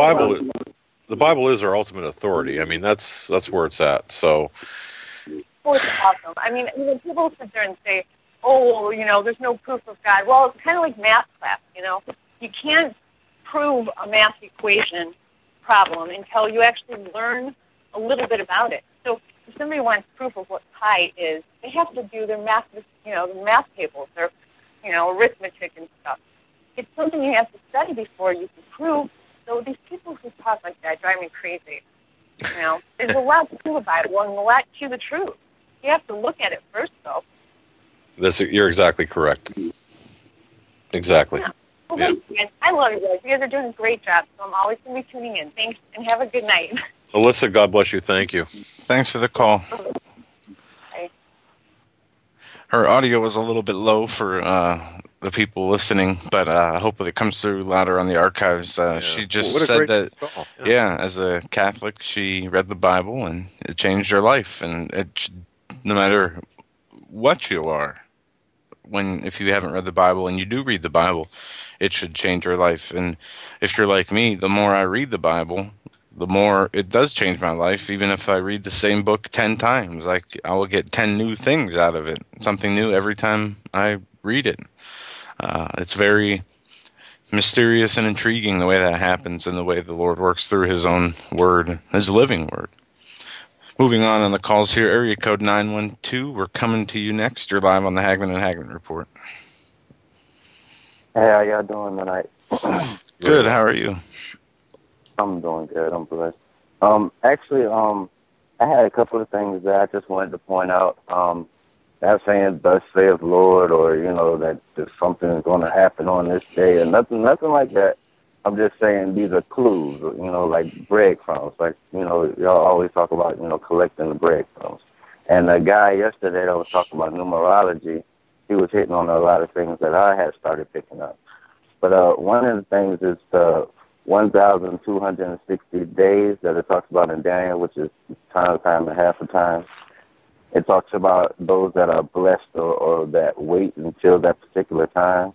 Bible is our ultimate authority. I mean, that's where it's at. So. Oh, it's awesome. I mean, people sit there and say, "Oh, there's no proof of God." Well, it's kind of like math class. You can't prove a math equation problem until you actually learn a little bit about it. So if somebody wants proof of what pi is, they have to do their math, the math tables, their, arithmetic and stuff. It's something you have to study before you can prove. So these people who talk like that drive me crazy. There's a lot to the Bible and a lot to the truth. You have to look at it first, though. You're exactly correct. Exactly. Yeah. Well, thanks, guys. I love you guys. You guys are doing a great job, so I'm always going to be tuning in. Thanks, and have a good night. Alyssa, God bless you. Thank you. Thanks for the call. Bye. Her audio was a little bit low for the people listening, but hopefully it comes through louder on the archives. She just said that, as a Catholic, she read the Bible and it changed her life. And no matter what you are, if you haven't read the Bible and you do read the Bible, it should change your life. And if you're like me, the more I read the Bible, the more it does change my life. Even if I read the same book 10 times, I will get 10 new things out of it. Something new every time I read it. It's very mysterious and intriguing the way that happens and the way the Lord works through his own word, his living word. Moving on the calls here, area code 912. We're coming to you next. You're live on the Hagmann and Hagmann Report. Hey, how y'all doing tonight? Good. How are you? I'm doing good. I'm blessed. Actually, I had a couple of things that I just wanted to point out. Not saying "Thus saith the Lord" or that something is going to happen on this day, or nothing like that. I'm just saying these are clues, like breadcrumbs. Like y'all always talk about collecting the breadcrumbs. And the guy yesterday that was talking about numerology, he was hitting on a lot of things that I had started picking up. But one of the things is the 1,260 days that it talks about in Daniel, which is time and half a time. It talks about those that are blessed or that wait until that particular time.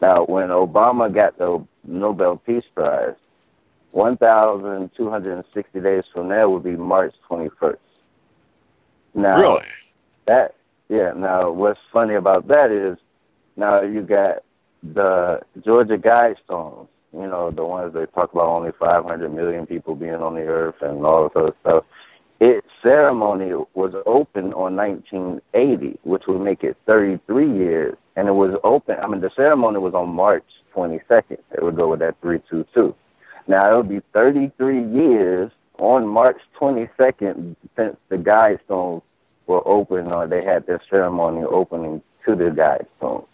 Now, when Obama got the Nobel Peace Prize, 1,260 days from there would be March 21st. Now, really? Now, what's funny about that is now you got the Georgia Guidestones, the ones that talk about only 500 million people being on the earth and all this other stuff. Its ceremony was open on 1980, which would make it 33 years. And it was open, the ceremony was on March 22nd. It would go with that 322. Now, it would be 33 years on March 22nd since the Guidestones were open, or they had their ceremony opening to the Guidestones,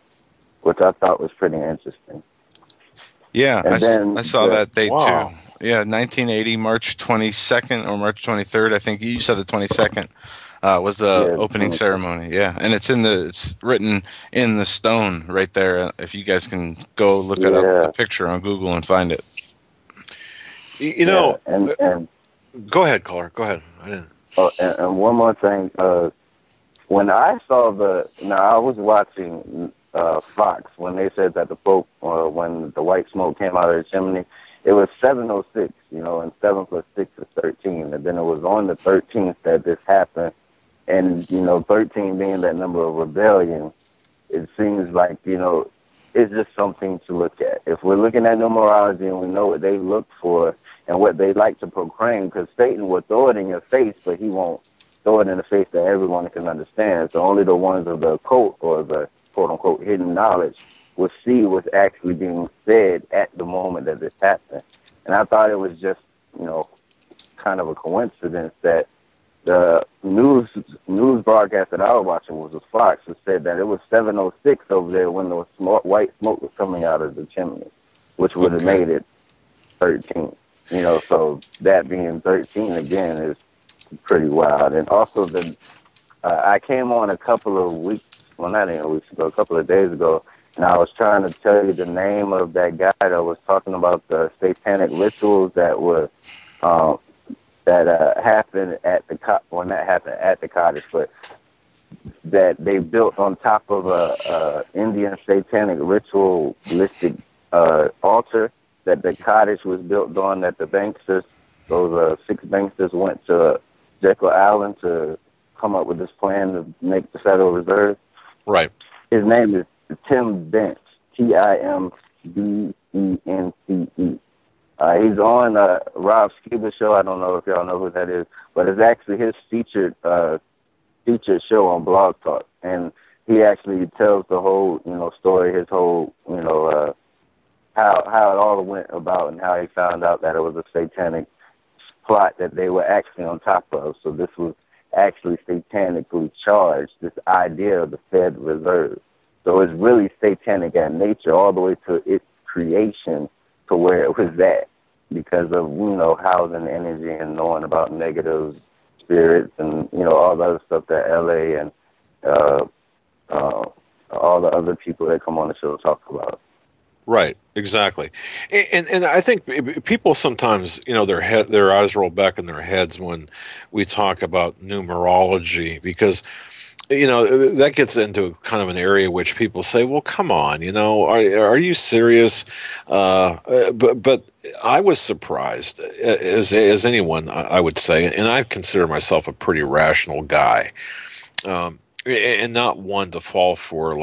which I thought was pretty interesting. Yeah, I saw that date too. Yeah, 1980, March 22nd or March 23rd. I think you said the 22nd was the opening ceremony. Yeah, and it's written in the stone right there. If you guys can go look it up, the picture on Google and find it. And go ahead, caller. Go ahead. I didn't. Oh, and one more thing. When I saw I was watching Fox when they said that the Pope, when the white smoke came out of the chimney, it was 7:06, and 7 plus 6 is 13. And then it was on the 13th that this happened. And, 13 being that number of rebellion, it seems like, it's just something to look at. If we're looking at numerology and we know what they look for and what they like to proclaim, because Satan will throw it in your face, but he won't throw it in the face that everyone can understand. So only the ones of the occult or the quote-unquote hidden knowledge will see what's actually being said at the moment that this happened. And I thought it was just, kind of a coincidence that the news broadcast that I was watching was Fox. It said that it was 7:06 over there when the white smoke was coming out of the chimney, which would have made it 13. So that being 13 again is pretty wild. And also I came on a couple of weeks, well, not even weeks ago, a couple of days ago, and I was trying to tell you the name of that guy that was talking about the satanic rituals that were happened at not happened at the cottage, but that they built on top of a Indian satanic ritualistic altar that the cottage was built on. That the banksters, those 6 banksters, went to Jekyll Island to come up with this plan to make the Federal Reserve. Right. His name is Tim Bence, Timbence. He's on Rob Scuba's show. I don't know if y'all know who that is, but it's actually his featured show on Blog Talk, and he actually tells the whole story, his whole how it all went about and how he found out that it was a satanic plot that they were actually on top of. So this was actually satanically charged, this idea of the Fed Reserve. So it's really satanic at nature, all the way to its creation to where it was at, because of, housing energy and knowing about negative spirits and, all the other stuff that LA and all the other people that come on the show talk about. Right, exactly, and I think people sometimes, their eyes roll back in their heads when we talk about numerology, because that gets into kind of an area which people say, well, come on, are you serious? But I was surprised, as anyone, I would say, and I consider myself a pretty rational guy. And not one to fall for,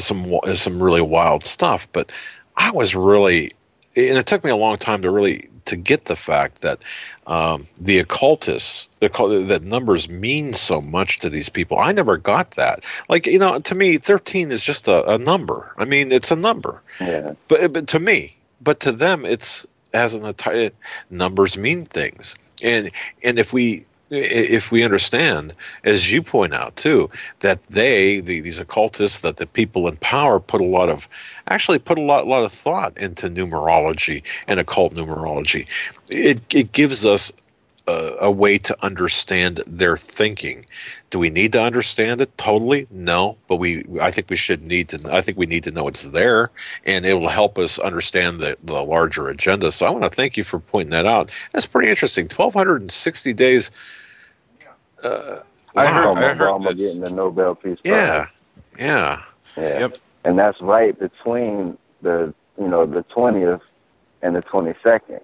some really wild stuff. But I was really, and it took me a long time to get the fact that the occultists, that numbers mean so much to these people. I never got that. To me, 13 is just a number. I mean, it's a number. Yeah. But to me, but to them, it's as an entire, numbers mean things. And if we understand, as you point out too, that these occultists, that the people in power put a lot of thought into numerology and occult numerology, it gives us a way to understand their thinking. Do we need to understand it totally? No, but I think we need to know it's there, and it will help us understand the larger agenda. So I want to thank you for pointing that out. That's pretty interesting. 1,260 days. I heard Obama this. getting the Nobel Peace Prize. Yeah. Yep. And that's right between the 20th and the 22nd.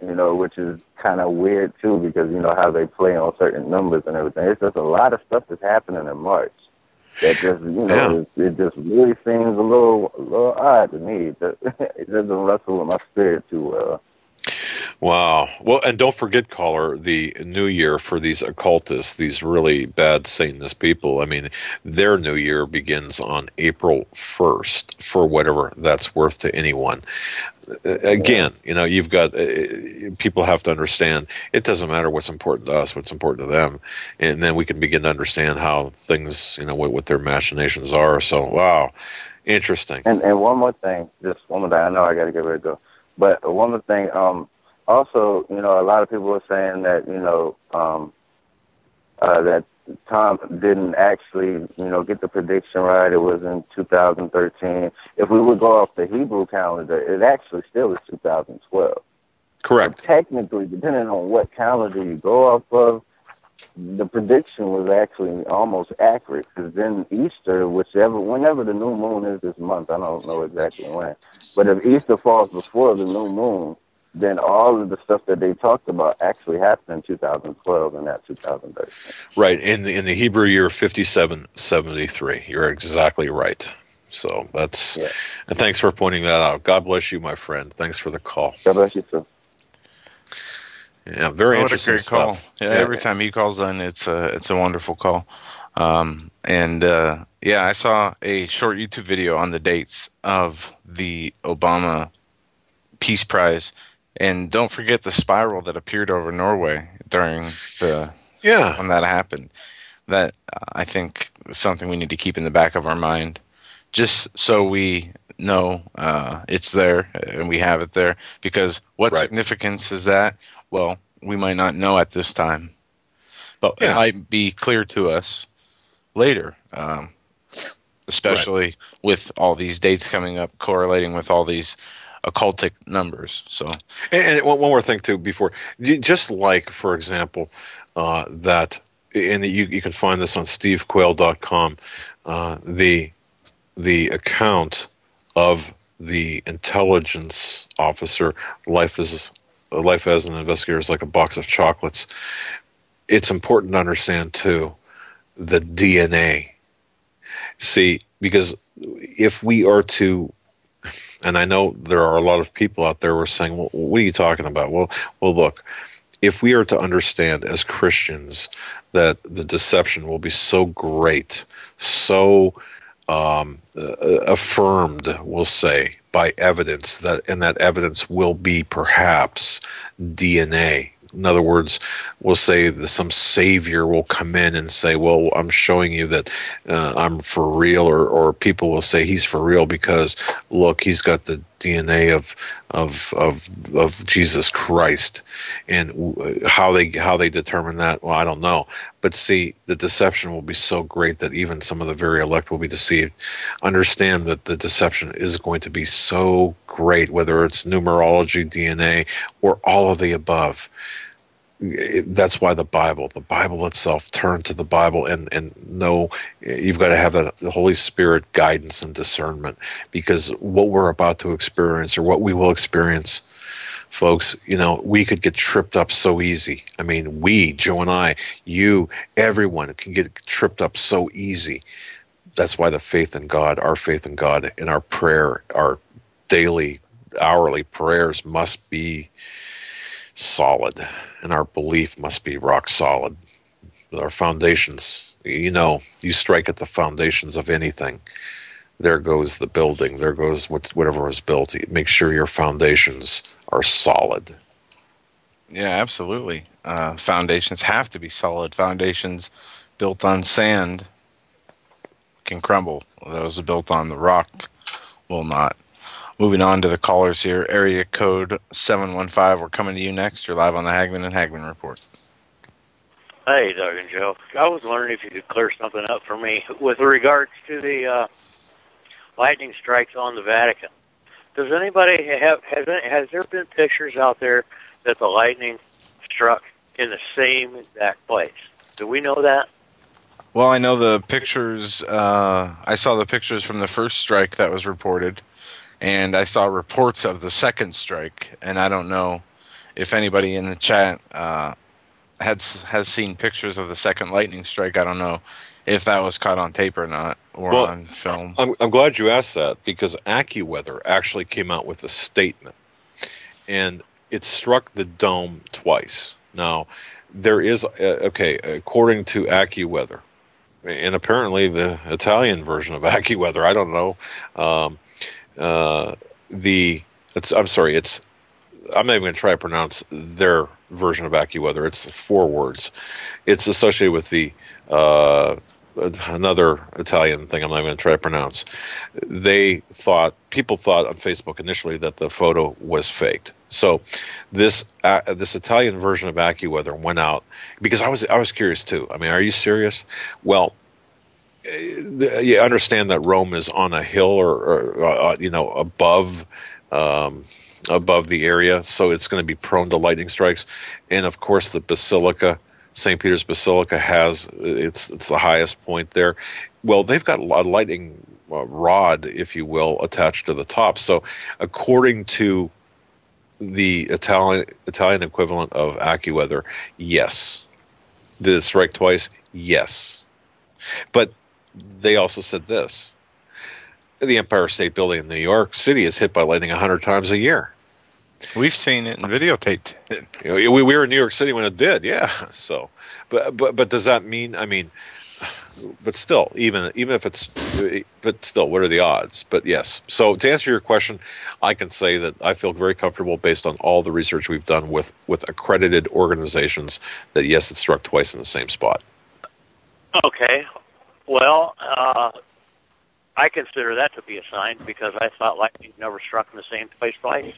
Which is kind of weird too, because how they play on certain numbers and everything. It's just a lot of stuff that's happening in March that just it just really seems a little odd to me. It doesn't wrestle with my spirit too well. Wow. Well, and don't forget, caller, the new year for these occultists, these really bad Satanist people. I mean, their new year begins on April 1st, for whatever that's worth to anyone. Again, you've got people have to understand it doesn't matter what's important to us, what's important to them, and then we can begin to understand how things, what their machinations are. So, wow, interesting. And one more thing, I know I got to get ready to go, but one more thing. Also, a lot of people are saying that that Tom didn't actually, get the prediction right. It was in 2013. If we would go off the Hebrew calendar, it actually still is 2012. Correct. So technically, depending on what calendar you go off of, the prediction was actually almost accurate, because then Easter, whenever the new moon is this month, I don't know exactly when, but if Easter falls before the new moon, then all of the stuff that they talked about actually happened in 2012 and not 2013. Right. In the Hebrew year 5773. You're exactly right. So that's, and thanks for pointing that out. God bless you, my friend. Thanks for the call. God bless you too. Yeah, very What a interesting great call. stuff. Yeah, every time he calls in, it's a wonderful call. Yeah, I saw a short YouTube video on the dates of the Obama Peace Prize, and don't forget the spiral that appeared over Norway during the Yeah, when that happened. That I think is something we need to keep in the back of our mind, just so we know it's there and we have it there. Because what right. significance is that? Well, we might not know at this time, but it Yeah, might be clear to us later. right. Especially with all these dates coming up, correlating with all these occultic numbers. So, And one more thing too, before just like for example, that and you can find this on stevequail.com, the account of the intelligence officer, life as an investigator is like a box of chocolates. It's important to understand too the DNA. See, because if we are to, and I know there are a lot of people out there who are saying, well, what are you talking about? Well, look, if we are to understand as Christians that the deception will be so great, so affirmed, we'll say, by evidence, and that evidence will be perhaps DNA. In other words, we'll say that some savior will come in and say, well, I'm showing you that I'm for real, or people will say he's for real because, look, he's got the DNA of Jesus Christ. And how they determine that, well, I don't know. But see, the deception will be so great that even some of the very elect will be deceived. Understand that the deception is going to be so great, whether it's numerology, DNA, or all of the above. That's why the Bible itself, turn to the Bible and know you've got to have the Holy Spirit guidance and discernment, because what we're about to experience, or what we will experience, folks, we could get tripped up so easy. I mean, Joe and I, you, everyone can get tripped up so easy. That's why our faith in God, and our prayer, our daily, hourly prayers must be solid, and our belief must be rock solid. Our foundations, you strike at the foundations of anything, there goes the building, there goes whatever was built. Make sure your foundations are solid. yeah, absolutely. Foundations have to be solid. Foundations built on sand can crumble. Those built on the rock will not. Moving on to the callers here. Area code 715. We're coming to you next. You're live on the Hagmann and Hagmann Report. Hey, Doug and Joe. I was wondering if you could clear something up for me with regards to the lightning strikes on the Vatican. Does anybody has there been pictures out there that the lightning struck in the same exact place? Do we know that? Well, I know the pictures. I saw the pictures from the first strike that was reported, and I saw reports of the second strike, and I don't know if anybody in the chat has seen pictures of the second lightning strike. I don't know if that was caught on tape or not, or on film. I'm glad you asked that, because AccuWeather actually came out with a statement, and it struck the dome twice. Now, there is, according to AccuWeather, and apparently the Italian version of AccuWeather, I don't know, I'm not even going to try to pronounce their version of AccuWeather. It's 4 words. It's associated with the another Italian thing I'm not even going to try to pronounce. People thought on Facebook initially that the photo was faked. So this Italian version of AccuWeather went out, because I was curious too. I mean, are you serious? Well, you understand that Rome is on a hill, or above the area, so it's going to be prone to lightning strikes. And of course, the Basilica, St. Peter's Basilica, has it's the highest point there. Well, they've got a lightning rod, if you will, attached to the top. So, according to the Italian equivalent of AccuWeather, yes. Did it strike twice? Yes. But they also said this: the Empire State Building in New York City is hit by lightning 100 times a year. We've seen it and videotaped it. You know, we were in New York City when it did, yeah. So, but does that mean? I mean, but still, even if it's, but still, what are the odds? But yes. So to answer your question, I can say that I feel very comfortable based on all the research we've done with accredited organizations that yes, it struck twice in the same spot. Okay. Well, I consider that to be a sign because I thought lightning never struck in the same place twice.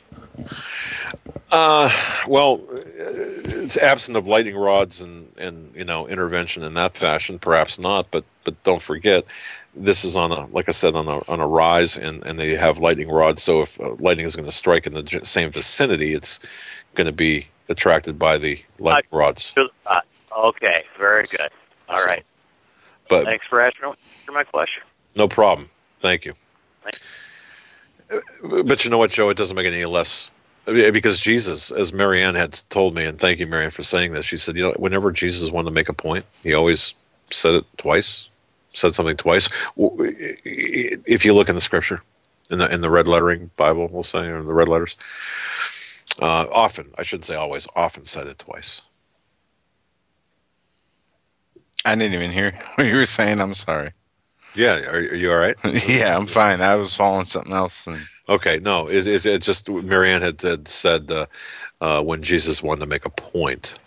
Well, it's absent of lightning rods and intervention in that fashion, perhaps not. But don't forget, this is on a, like I said, on a rise, and they have lightning rods. So if lightning is going to strike in the same vicinity, it's going to be attracted by the lightning rods. Okay, very good. All right. But thanks for answering my question. No problem. Thank you. Thanks. But you know what, Joe? It doesn't make it any less. Because Jesus, as Marianne had told me, and thank you, Marianne, for saying this, she said, whenever Jesus wanted to make a point, he always said it twice, said something twice. If you look in the scripture, in the red lettering Bible, we'll say, or the red letters, often, I shouldn't say always, often said it twice. I didn't even hear what you were saying. I'm sorry. Yeah, are you all right? Yeah, I'm fine. I was following something else. Okay, no, it just Marianne had said when Jesus wanted to make a point,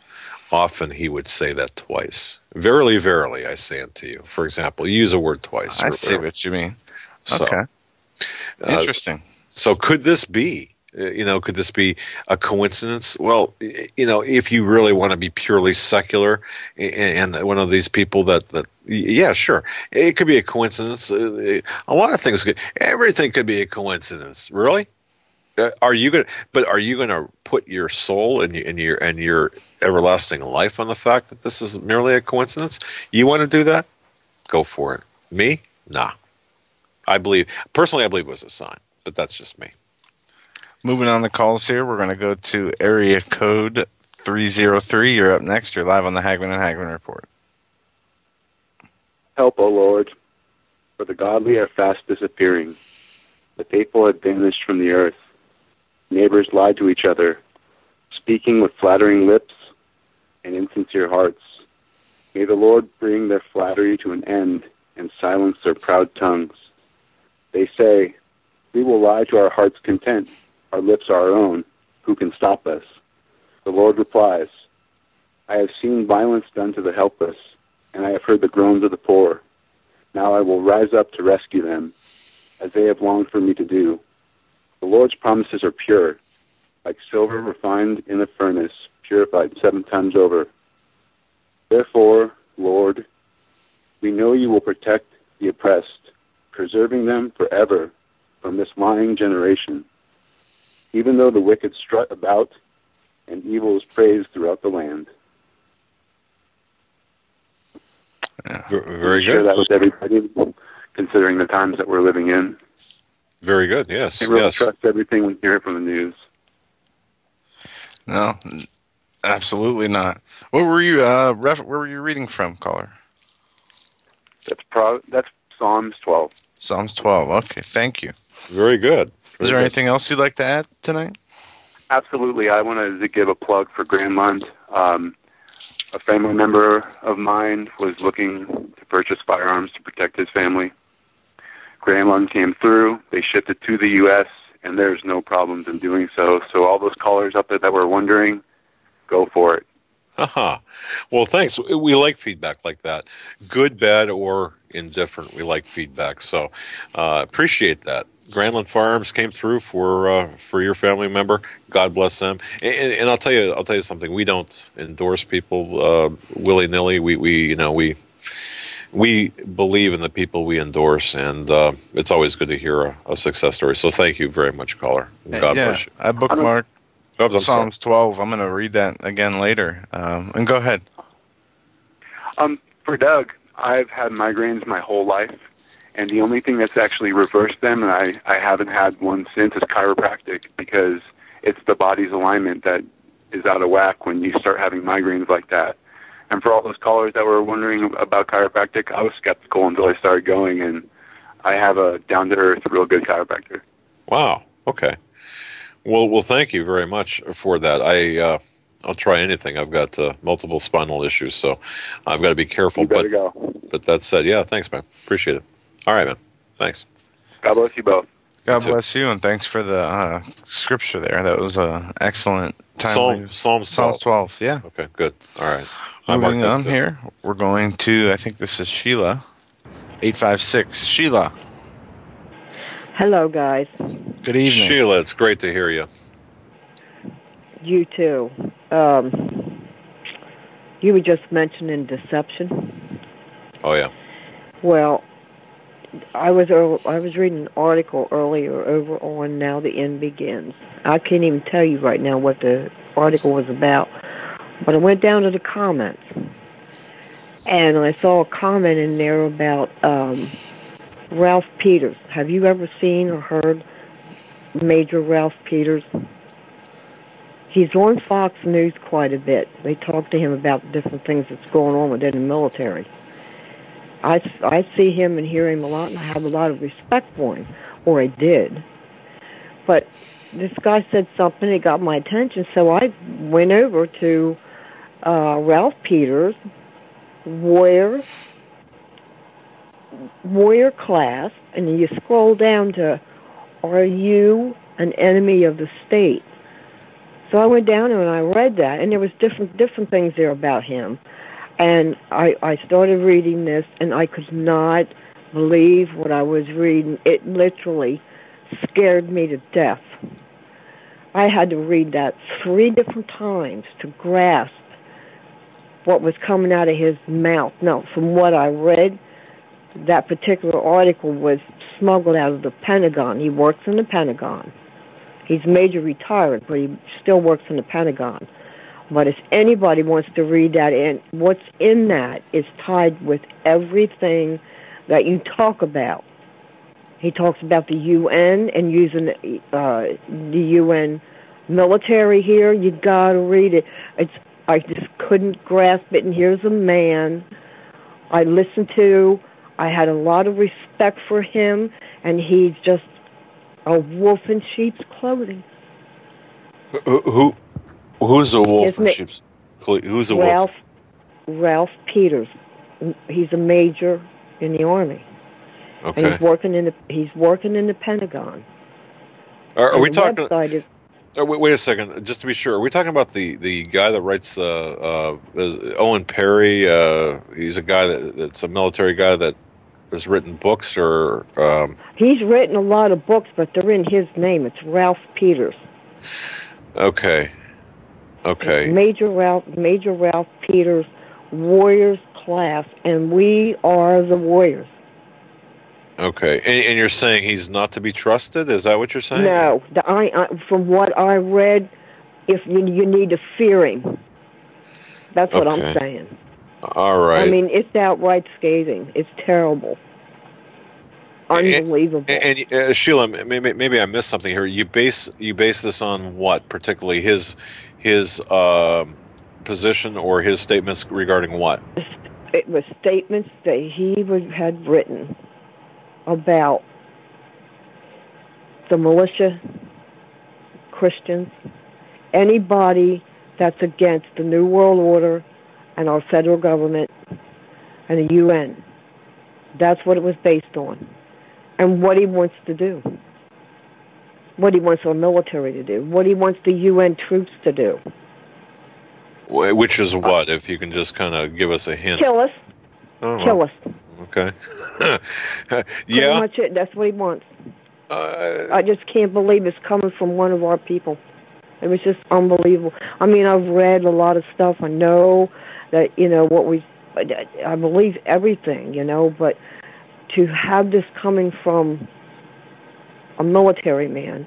often he would say that twice. Verily, verily, I say unto you. For example, you use a word twice. I see what you mean. So, okay, interesting. So could this be? Could this be a coincidence? Well, if you really want to be purely secular and one of these people that yeah, sure, it could be a coincidence. A lot of things everything could be a coincidence. Really? Are you going to put your soul and your everlasting life on the fact that this is merely a coincidence? You want to do that? Go for it. Me? Nah. I believe it was a sign, but that's just me. Moving on the calls here, we're going to go to area code 303. You're up next. You're live on the Hagmann and Hagmann Report. Help, O Lord, for the godly are fast disappearing. The faithful have vanished from the earth. Neighbors lie to each other, speaking with flattering lips and insincere hearts. May the Lord bring their flattery to an end and silence their proud tongues. They say, we will lie to our heart's content. Our lips are our own. Who can stop us? The Lord replies, I have seen violence done to the helpless, and I have heard the groans of the poor. Now I will rise up to rescue them, as they have longed for me to do. The Lord's promises are pure, like silver refined in the furnace, purified 7 times over. Therefore, Lord, we know you will protect the oppressed, preserving them forever from this lying generation. Even though the wicked strut about, and evil is praised throughout the land. Very good. Share that with everybody, considering the times that we're living in. Very good. Yes. I really trust everything we hear from the news. No, absolutely not. What were you? Where were you reading from, caller? That's Psalms 12. Psalms 12. Okay, thank you. Very good. Is there anything else you'd like to add tonight? Absolutely. I wanted to give a plug for Grandmont. A family member of mine was looking to purchase firearms to protect his family. Grandmont came through. They shipped it to the U.S., and there's no problems in doing so. So all those callers up there that were wondering, go for it. Well, thanks. We like feedback like that. Good, bad, or indifferent. We like feedback. So appreciate that. Grandland Farms came through for your family member. God bless them. And I'll tell you something. We don't endorse people willy nilly. We believe in the people we endorse, and it's always good to hear a success story. So thank you very much, caller. God bless you. I bookmarked Psalms 12. I'm going to read that again later. And go ahead. For Doug, I've had migraines my whole life. And the only thing that's actually reversed them, and I haven't had one since, is chiropractic, because it's the body's alignment that is out of whack when you start having migraines like that. And for all those callers that were wondering about chiropractic, I was skeptical until I started going, and I have a down-to-earth, real good chiropractor. Wow. Okay. Well, thank you very much for that. I'll try anything. I've got multiple spinal issues, so I've got to be careful. You better go. But that said, yeah, thanks, man. Appreciate it. All right, man. Thanks. God bless you both. God bless you, and thanks for the scripture there. That was excellent. Psalms 12. Yeah. Okay, good. All right. Moving on here, we're going to, I think this is Sheila, 856. Sheila. Hello, guys. Good evening. Sheila, it's great to hear you. You too. You were just mentioning deception. Oh, yeah. Well, I was reading an article earlier over on Now the End Begins. I can't even tell you right now what the article was about, but I went down to the comments, and I saw a comment in there about Ralph Peters. Have you ever seen or heard Major Ralph Peters? He's on Fox News quite a bit. They talk to him about different things that's going on within the military. I see him and hear him a lot, and I have a lot of respect for him, or I did. But this guy said something that got my attention, so I went over to Ralph Peters' warrior class, and then you scroll down to, "Are you an enemy of the state?" So I went down and I read that, and there was different things there about him. And I started reading this, and I could not believe what I was reading. It literally scared me to death. I had to read that 3 different times to grasp what was coming out of his mouth. Now, from what I read, that particular article was smuggled out of the Pentagon. He works in the Pentagon. He's major retired, but he still works in the Pentagon. But if anybody wants to read that, and what's in that is tied with everything that you talk about. He talks about the UN and using the UN military here. You got to read it. I just couldn't grasp it. And here's a man I listened to. I had a lot of respect for him, and he's just a wolf in sheep's clothing. Who's a wolf in sheep's clothing? Who's a wolf? Ralph Peters. He's a major in the Army. Okay. And he's working in the Pentagon. Are we talking? Wait a second, just to be sure. Are we talking about the guy that writes Owen Perry? He's a guy that's a military guy that has written books, or he's written a lot of books, but they're in his name. It's Ralph Peters. Okay. Major Ralph Peters, Warriors class, and we are the Warriors. Okay, and you're saying he's not to be trusted? Is that what you're saying? No, from what I read, if you need to fear him. That's what I'm saying. All right. I mean, it's outright scathing. It's terrible. Unbelievable. And Sheila, maybe I missed something here. You base this on what, particularly his position or his statements regarding what? It was statements that he had written about the militia, Christians, anybody that's against the New World Order and our federal government and the UN. That's what it was based on. And what he wants to do. What he wants our military to do. What he wants the UN troops to do. Which is what, if you can just kind of give us a hint? Kill us. Kill us. Okay. Pretty much it. That's what he wants. I just can't believe it's coming from one of our people. It was just unbelievable. I mean, I've read a lot of stuff. I know that, I believe everything, but to have this coming from a military man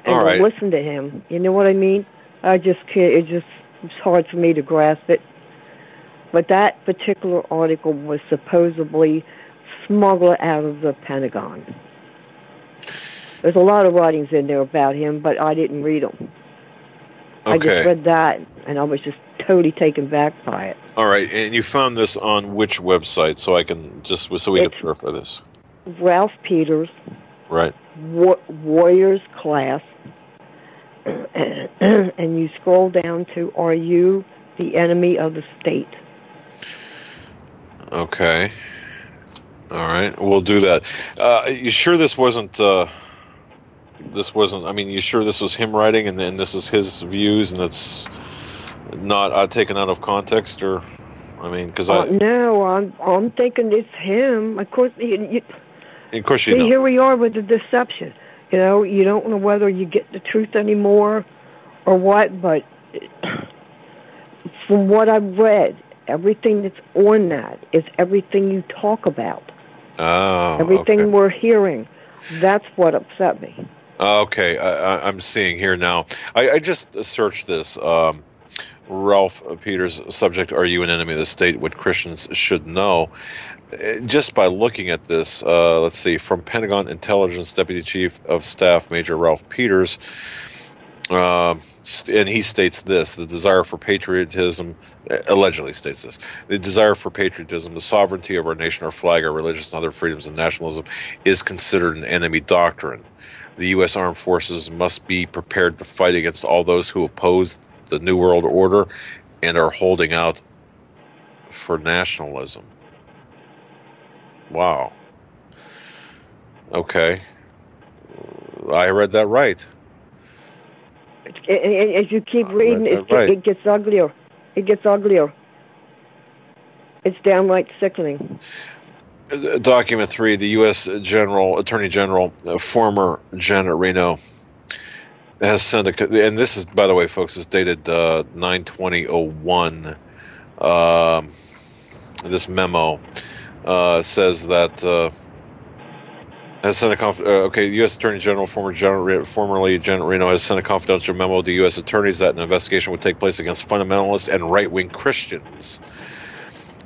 and all right. to listen to him, you know what I mean? I just can't, it's hard for me to grasp it. But that particular article was supposedly smuggled out of the Pentagon. There's a lot of writings in there about him, but I didn't read them. Okay. I just read that, and I was just totally taken back by it. All right, and you found this on which website, so we can clarify this? Ralph Peters. Right. Warriors class, and you scroll down to "Are you the enemy of the state?" Okay. All right. We'll do that. You sure this wasn't? I mean, you sure this was him writing, and then this is his views, and it's not taken out of context, or? I mean, because no, I'm thinking it's him. Of course, of course you see, know. here we are with the deception. You know, you don't know whether you get the truth anymore or what, but from what I've read, everything that's on that is everything you talk about. Oh, everything okay. we're hearing. That's what upset me. Okay, I'm seeing here now. I just searched this. Ralph Peters, subject, "Are you an enemy of the state? What Christians should know." Just by looking at this, let's see, from Pentagon Intelligence Deputy Chief of Staff Major Ralph Peters, and he states this: the desire for patriotism, allegedly states this, the desire for patriotism, the sovereignty of our nation, our flag, our religious and other freedoms, and nationalism is considered an enemy doctrine. The U.S. Armed Forces must be prepared to fight against all those who oppose the New World Order and are holding out for nationalism. Wow. Okay. I read that right. As you keep reading, it gets uglier. It gets uglier. It's downright sickening. Document 3, the U.S. Attorney General, former Janet Reno, has sent and this is, by the way, folks, is dated 9/20/01. This memo says that has sent a U.S. Attorney General, formerly Janet Reno, has sent a confidential memo to U.S. attorneys that an investigation would take place against fundamentalists and right-wing Christians.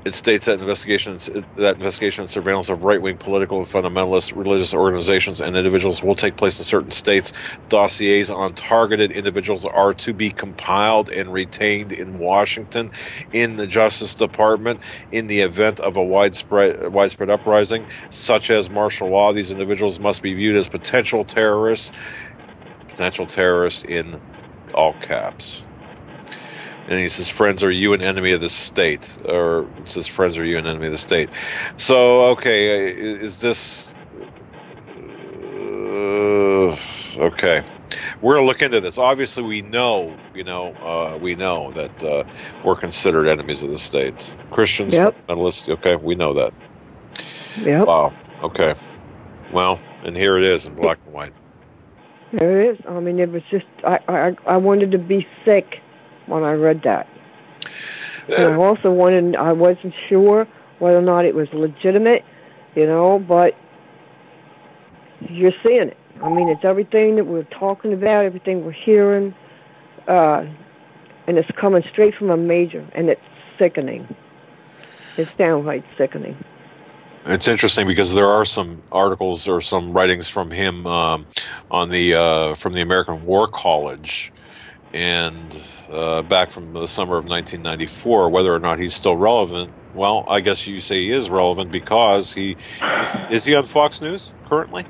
It states that investigation and surveillance of right-wing political and fundamentalist religious organizations and individuals will take place in certain states. Dossiers on targeted individuals are to be compiled and retained in Washington, in the Justice Department. In the event of a widespread uprising, such as martial law, these individuals must be viewed as potential terrorists in all caps. And he says, "Friends, are you an enemy of the state?" Or it says, "Friends, are you an enemy of the state?" So, okay, is this... okay. We're going to look into this. Obviously, we know that we're considered enemies of the state. Christians, fundamentalists, okay, we know that. Yep. Wow, okay. Well, and here it is in black and white. There it is. I mean, it was just, I wanted to be sick when I read that. And I also I wasn't sure whether or not it was legitimate, but you're seeing it. I mean, it's everything that we're talking about, everything we're hearing, and it's coming straight from a major, and it's sickening. It's downright sickening. It's interesting because there are some articles or some writings from him from the American War College, and back from the summer of 1994. Whether or not he's still relevant, well, I guess you say he is relevant because is he on Fox News currently?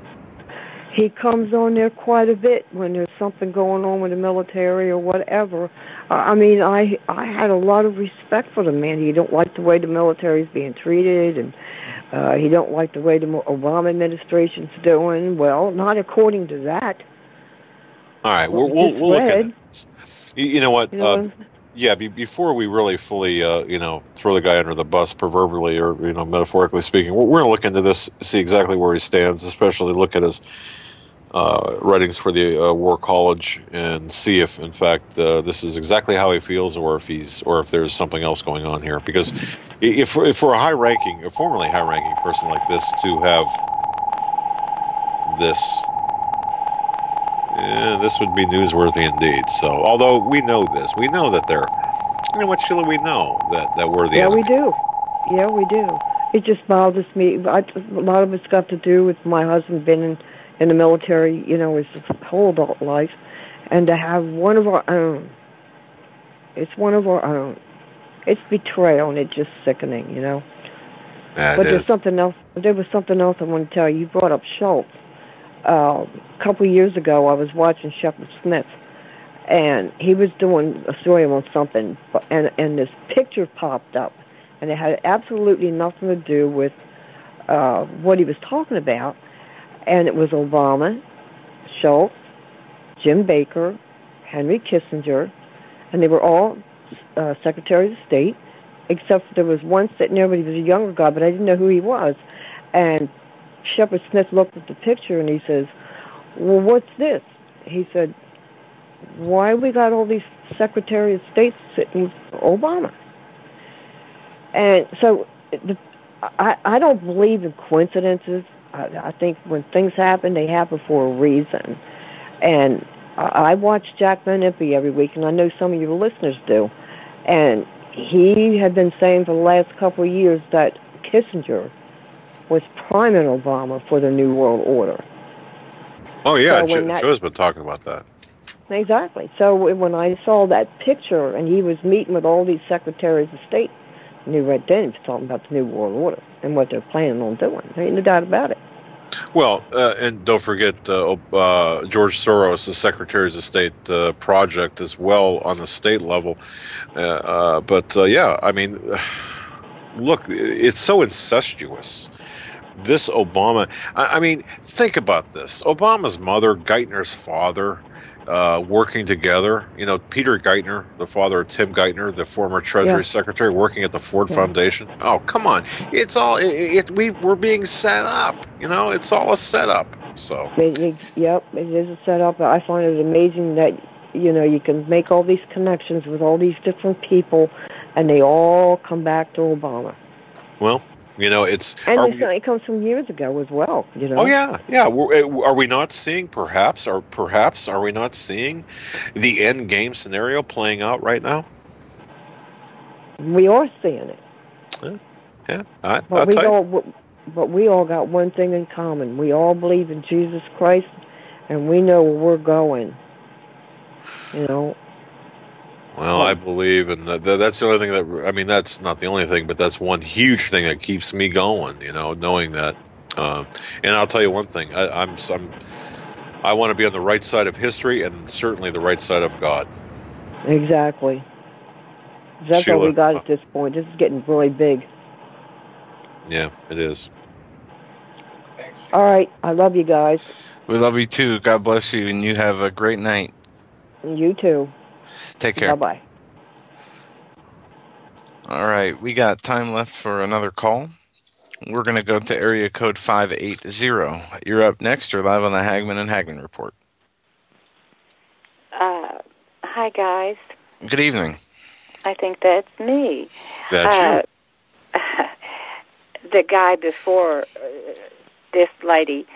He comes on there quite a bit when there's something going on with the military or whatever. I mean, I had a lot of respect for the man. He don't like the way the military is being treated, and he don't like the way the Obama administration's doing. Well, not according to that. All right, we'll look at this. You know what? Before we really fully, throw the guy under the bus, proverbially or metaphorically speaking, we're going to look into this, see exactly where he stands, especially look at his writings for the War College, and see if, in fact, this is exactly how he feels, or if there's something else going on here. Because if for a formerly high-ranking person like this to have this. Yeah, this would be newsworthy indeed. So, although we know this, we know that they're, what, Sheila, we know that we're the enemy. We do. Yeah, we do. It just bothers me. A lot of it's got to do with my husband being in the military, his whole adult life, and to have one of our own. It's one of our own. It's betrayal, and it's just sickening, But there's something else. There was something else I want to tell you. You brought up Schultz. a couple of years ago, I was watching Shepard Smith, and he was doing a story on something, and this picture popped up, and it had absolutely nothing to do with what he was talking about, and it was Obama, Schultz, Jim Baker, Henry Kissinger, and they were all Secretaries of State, except there was one sitting there, but he was a younger guy, but I didn't know who he was. And Shepard Smith looked at the picture, and he says, well, what's this? He said, why we got all these Secretary of State sitting with Obama? And so I don't believe in coincidences. I think when things happen, they happen for a reason. And I watch Jack Van Impe every week, and I know some of your listeners do. And he had been saying for the last couple of years that Kissinger was priming Obama for the New World Order. Oh, yeah, So Joe's been talking about that. Exactly. So when I saw that picture, and he was meeting with all these Secretaries of State, I knew right then he was talking about the New World Order and what they're planning on doing. There ain't no doubt about it. Well, and don't forget George Soros, the Secretaries of State project as well on the state level. Yeah, I mean, look, it's so incestuous. This Obama, I mean, think about this. Obama's mother, Geithner's father, working together. You know, Peter Geithner, the father of Tim Geithner, the former Treasury Secretary, working at the Ford Foundation. Oh, come on! It's all we're being set up. You know, it's all a setup. So. Yep, it is a setup. I find it amazing that you can make all these connections with all these different people, and they all come back to Obama. Well. It comes from years ago as well. Oh yeah. Are we not seeing perhaps are we not seeing the end game scenario playing out right now? We are seeing it. Yeah. But we all got one thing in common. We all believe in Jesus Christ, and we know where we're going. Well, I believe, and that's the only thing that's not the only thing, but that's one huge thing that keeps me going. Knowing that. And I'll tell you one thing: I want to be on the right side of history, and certainly the right side of God. Exactly. That's all we got at this point. This is getting really big. Yeah, it is. All right, I love you guys. We love you too. God bless you, and you have a great night. You too. Take care. Bye-bye. All right, we got time left for another call. We're going to go to area code 580. You're up next. You're live on the Hagmann and Hagmann Report. Hi, guys. Good evening. I think that's me. That's you. The guy before this lady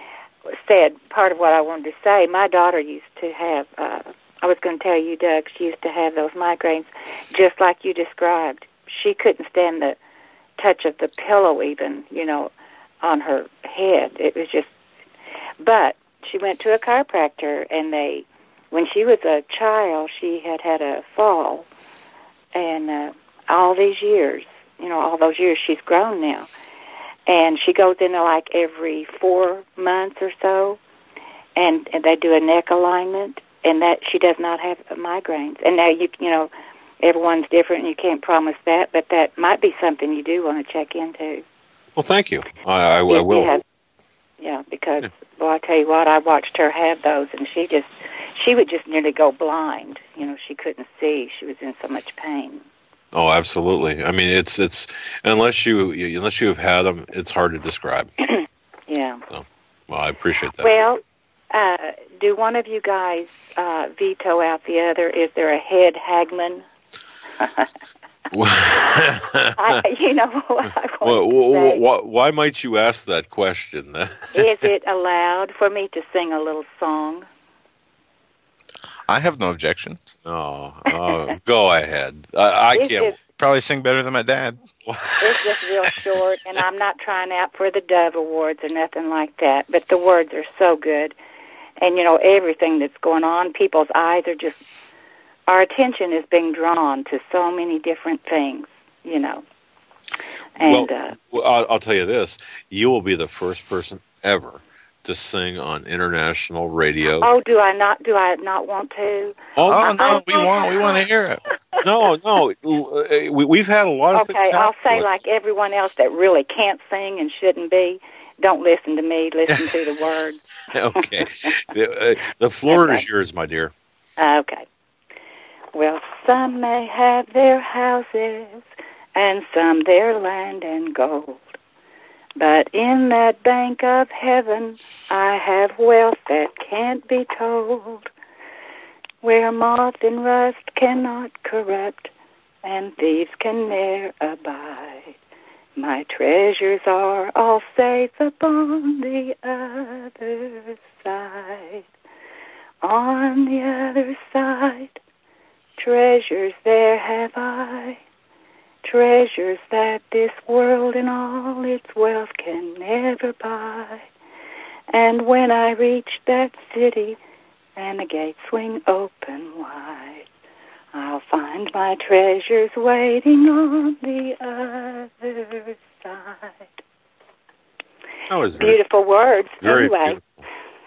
said part of what I wanted to say. My daughter used to have... I was going to tell you, Doug, she used to have those migraines just like you described. She couldn't stand the touch of the pillow even, on her head. It was just... But she went to a chiropractor, and when she was a child, she had a fall. And all these years, all those years, she's grown now. And she goes in there like every 4 months or so, and they do a neck alignment. And that she does not have migraines. And now everyone's different, and you can't promise that, but that might be something you do want to check into. Well, thank you. I will. Because I tell you what, I watched her have those, and she would just nearly go blind. She couldn't see. She was in so much pain. Oh, absolutely. I mean, it's unless you've had them, it's hard to describe. Yeah. So, well, I appreciate that. Well. Do one of you guys veto out the other? Is there a head Hagmann? Why might you ask that question? Is it allowed for me to sing a little song? I have no objections. Oh, go ahead. I can't. Probably sing better than my dad. It's just real short, and I'm not trying out for the Dove Awards or nothing like that, but the words are so good. And, everything that's going on, people's eyes are just, our attention is being drawn to so many different things, And, I'll tell you this, you will be the first person ever to sing on international radio. Oh, do I not? Do I not want to? Oh no, we want to hear it. No, we've had a lot of things Okay, happen I'll say to us. like everyone else that really can't sing and shouldn't be. Don't listen to me. Listen to the words. Okay, the floor is yours, my dear. Okay. Well, some may have their houses and some their land and gold. But in that bank of heaven, I have wealth that can't be told, where moth and rust cannot corrupt, and thieves can ne'er abide. My treasures are all safe upon the other side. On the other side, treasures there have I, treasures that this world and all its wealth can never buy. And when I reach that city and the gates swing open wide, I'll find my treasures waiting on the other side. That was beautiful words. Very anyway. beautiful.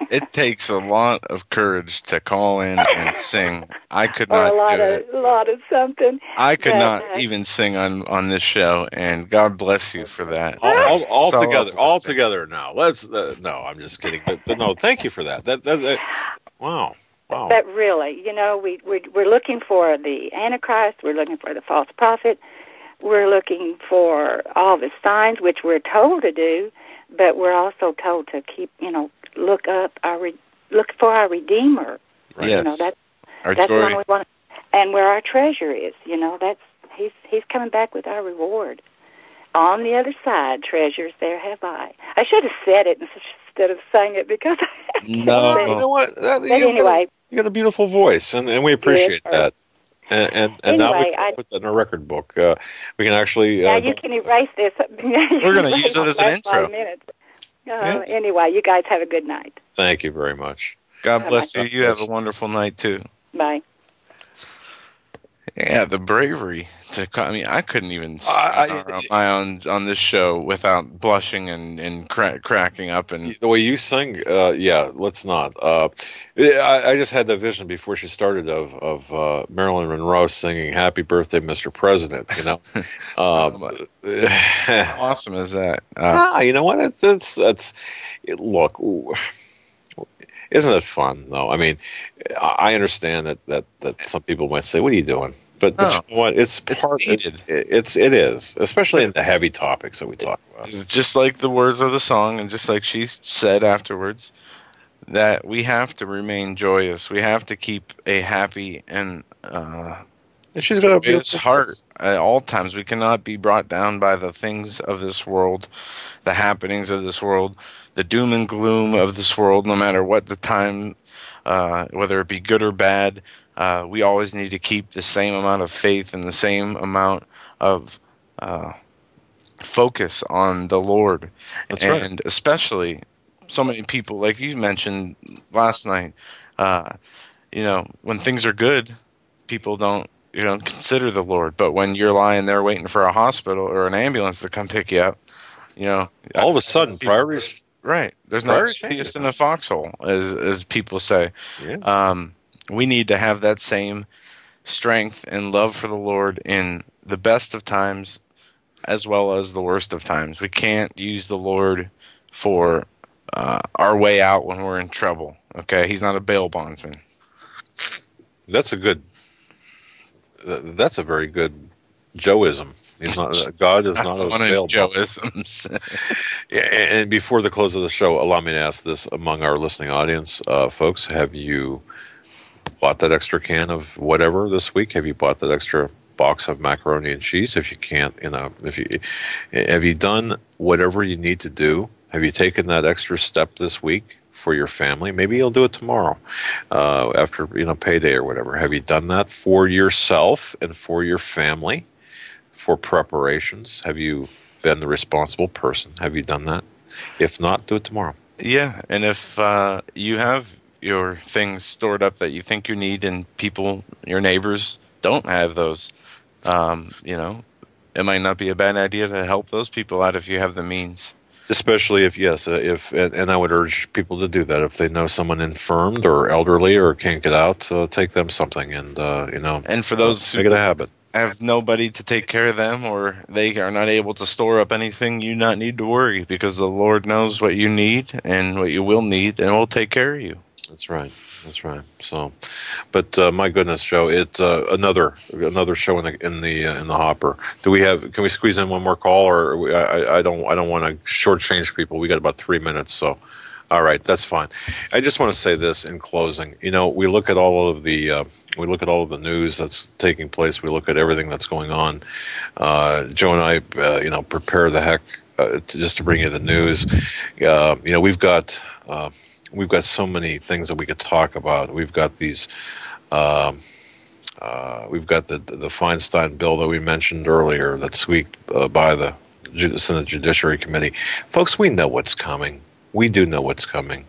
It takes a lot of courage to call in and sing. I could Or not do it. a lot of something. I could but, not even sing on this show, and God bless you for that. All So together, all uplifting. together now. Let's no, I'm just kidding. But no, thank you for that. Wow. But really, we're looking for the Antichrist. We're looking for the false prophet. We're looking for all the signs, which we're told to do, but we're also told to keep, look for our Redeemer. Right. Yes. Our that's joy. the one we want, and where our treasure is. That's he's coming back with our reward. On the other side, treasures there have I. I should have said it instead of saying it because no. You know what? Anyway, you got a beautiful voice, and we appreciate that. And now we Anyway, can put that in a record book. We can actually. Now you can erase this. We're going to use it as an intro. 5 minutes. Anyway, you guys have a good night. Thank you very much. God bless you. You have a wonderful night too. Bye. Yeah, the bravery to. I couldn't even sing on my own on this show without blushing and cracking up. And the way you sing, let's not. I just had that vision before she started of Marilyn Monroe singing "Happy Birthday, Mr. President." How awesome is that? You know what? It's look. Isn't it fun though? I mean, I understand that some people might say, "What are you doing?" But you know what? It's needed. It is, especially in the heavy topics that we talk about. It's just like the words of the song, and just like she said afterwards, that we have to remain joyous. We have to keep a happy and she's got a joyous heart at all times. We cannot be brought down by the things of this world, the happenings of this world, the doom and gloom of this world, no matter what the time, whether it be good or bad. We always need to keep the same amount of faith and the same amount of focus on the Lord. That's and right. Especially so many people, like you mentioned last night, when things are good, people don't consider the Lord. But when you're lying there waiting for a hospital or an ambulance to come pick you up, all of a sudden priorities. Right. There's no feast in a foxhole, as people say. Yeah. We need to have that same strength and love for the Lord in the best of times as well as the worst of times. We can't use the Lord for our way out when we're in trouble. Okay? He's not a bail bondsman. That's a very good Joeism. He's not. God is not a bail Joeisms. And before the close of the show, allow me to ask this among our listening audience, folks: have you bought that extra can of whatever this week? Have you bought that extra box of macaroni and cheese? If you can't, have you done whatever you need to do? Have you taken that extra step this week for your family? Maybe you'll do it tomorrow, after payday or whatever. Have you done that for yourself and for your family, for preparations? Have you been the responsible person? Have you done that? If not, do it tomorrow. Yeah, and if you have your things stored up that you think you need and people, your neighbors, don't have those, it might not be a bad idea to help those people out if you have the means. Especially if, yes, and I would urge people to do that. If they know someone infirmed or elderly or can't get out, take them something, and And for those make it a habit. have nobody to take care of them, or they are not able to store up anything, you not need to worry, because the Lord knows what you need and what you will need, and will take care of you. That's right. That's right. So, but my goodness, Joe, it's another show in the hopper. Can we squeeze in one more call, or I don't want to shortchange people. We got about 3 minutes, so all right, that's fine. I just want to say this in closing. We look at all of the news that's taking place. We look at everything that's going on. Joe and I, prepare the heck just to bring you the news. We've got so many things that we could talk about. We've got these. We've got the Feinstein bill that we mentioned earlier that's squeaked by the Senate Judiciary Committee. Folks, we know what's coming. We do know what's coming.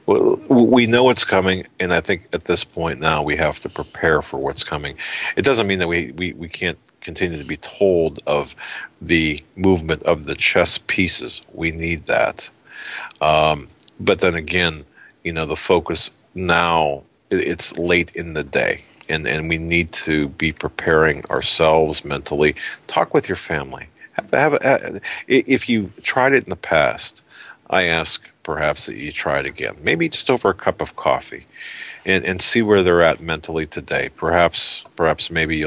We know what's coming, and I think at this point now we have to prepare for what's coming. It doesn't mean that we can't continue to be told of the movement of the chess pieces. We need that. But then again, the focus now, it's late in the day, and we need to be preparing ourselves mentally. Talk with your family. If you tried it in the past, I ask perhaps that you try it again, maybe just over a cup of coffee, and see where they're at mentally today. Perhaps maybe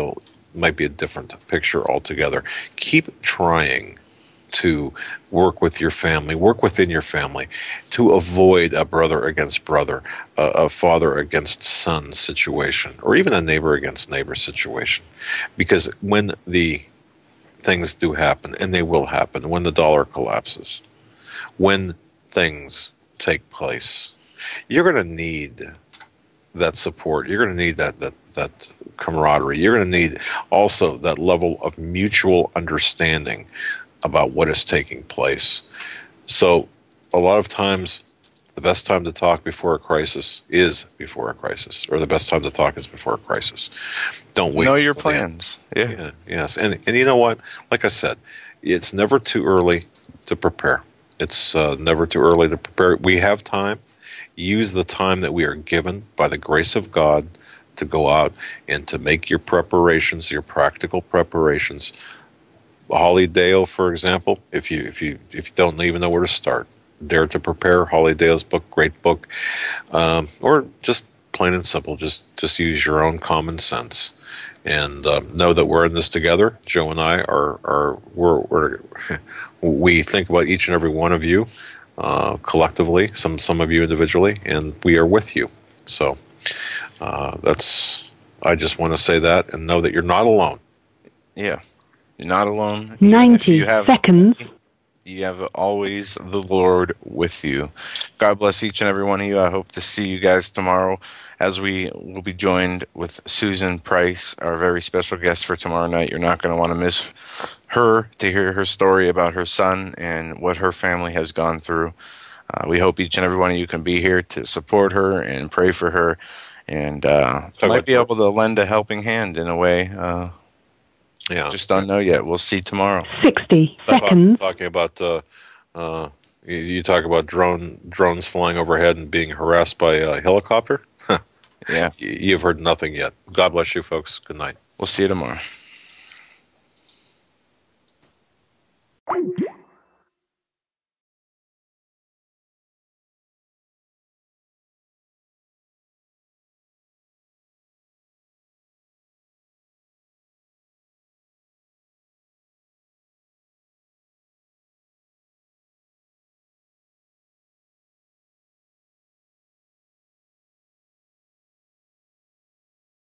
might be a different picture altogether. Keep trying to work with your family, work within your family, to avoid a brother against brother, a father against son situation, or even a neighbor against neighbor situation. Because when the things do happen, and they will happen, when the dollar collapses, when things take place, you're going to need that support. You're going to need that camaraderie. You're going to need also that level of mutual understanding about what is taking place. So a lot of times, the best time to talk before a crisis is before a crisis, or the best time to talk is before a crisis. Don't wait. Know your plans. Yeah. Yes. And you know what? Like I said, it's never too early to prepare. It's never too early to prepare. We have time. Use the time that we are given by the grace of God to go out and to make your preparations, your practical preparations. Holly Dale, for example, if you don't even know where to start, Dare to Prepare, Holly Dale's book, great book, or just plain and simple, just use your own common sense, and know that we're in this together. Joe and I we think about each and every one of you collectively, some of you individually, and we are with you. So I just want to say that, and know that you're not alone. Yeah. You're not alone. 90 seconds. You have always the Lord with you. God bless each and every one of you. I hope to see you guys tomorrow, as we will be joined with Susan Price, our very special guest for tomorrow night. You're not going to want to miss her, to hear her story about her son and what her family has gone through. We hope each and every one of you can be here to support her and pray for her, and might be able to lend a helping hand in a way. Yeah, just don't know yet. We'll see tomorrow. 60 seconds. Talking about you talk about drones flying overhead and being harassed by a helicopter. Yeah, you've heard nothing yet. God bless you, folks. Good night. We'll see you tomorrow.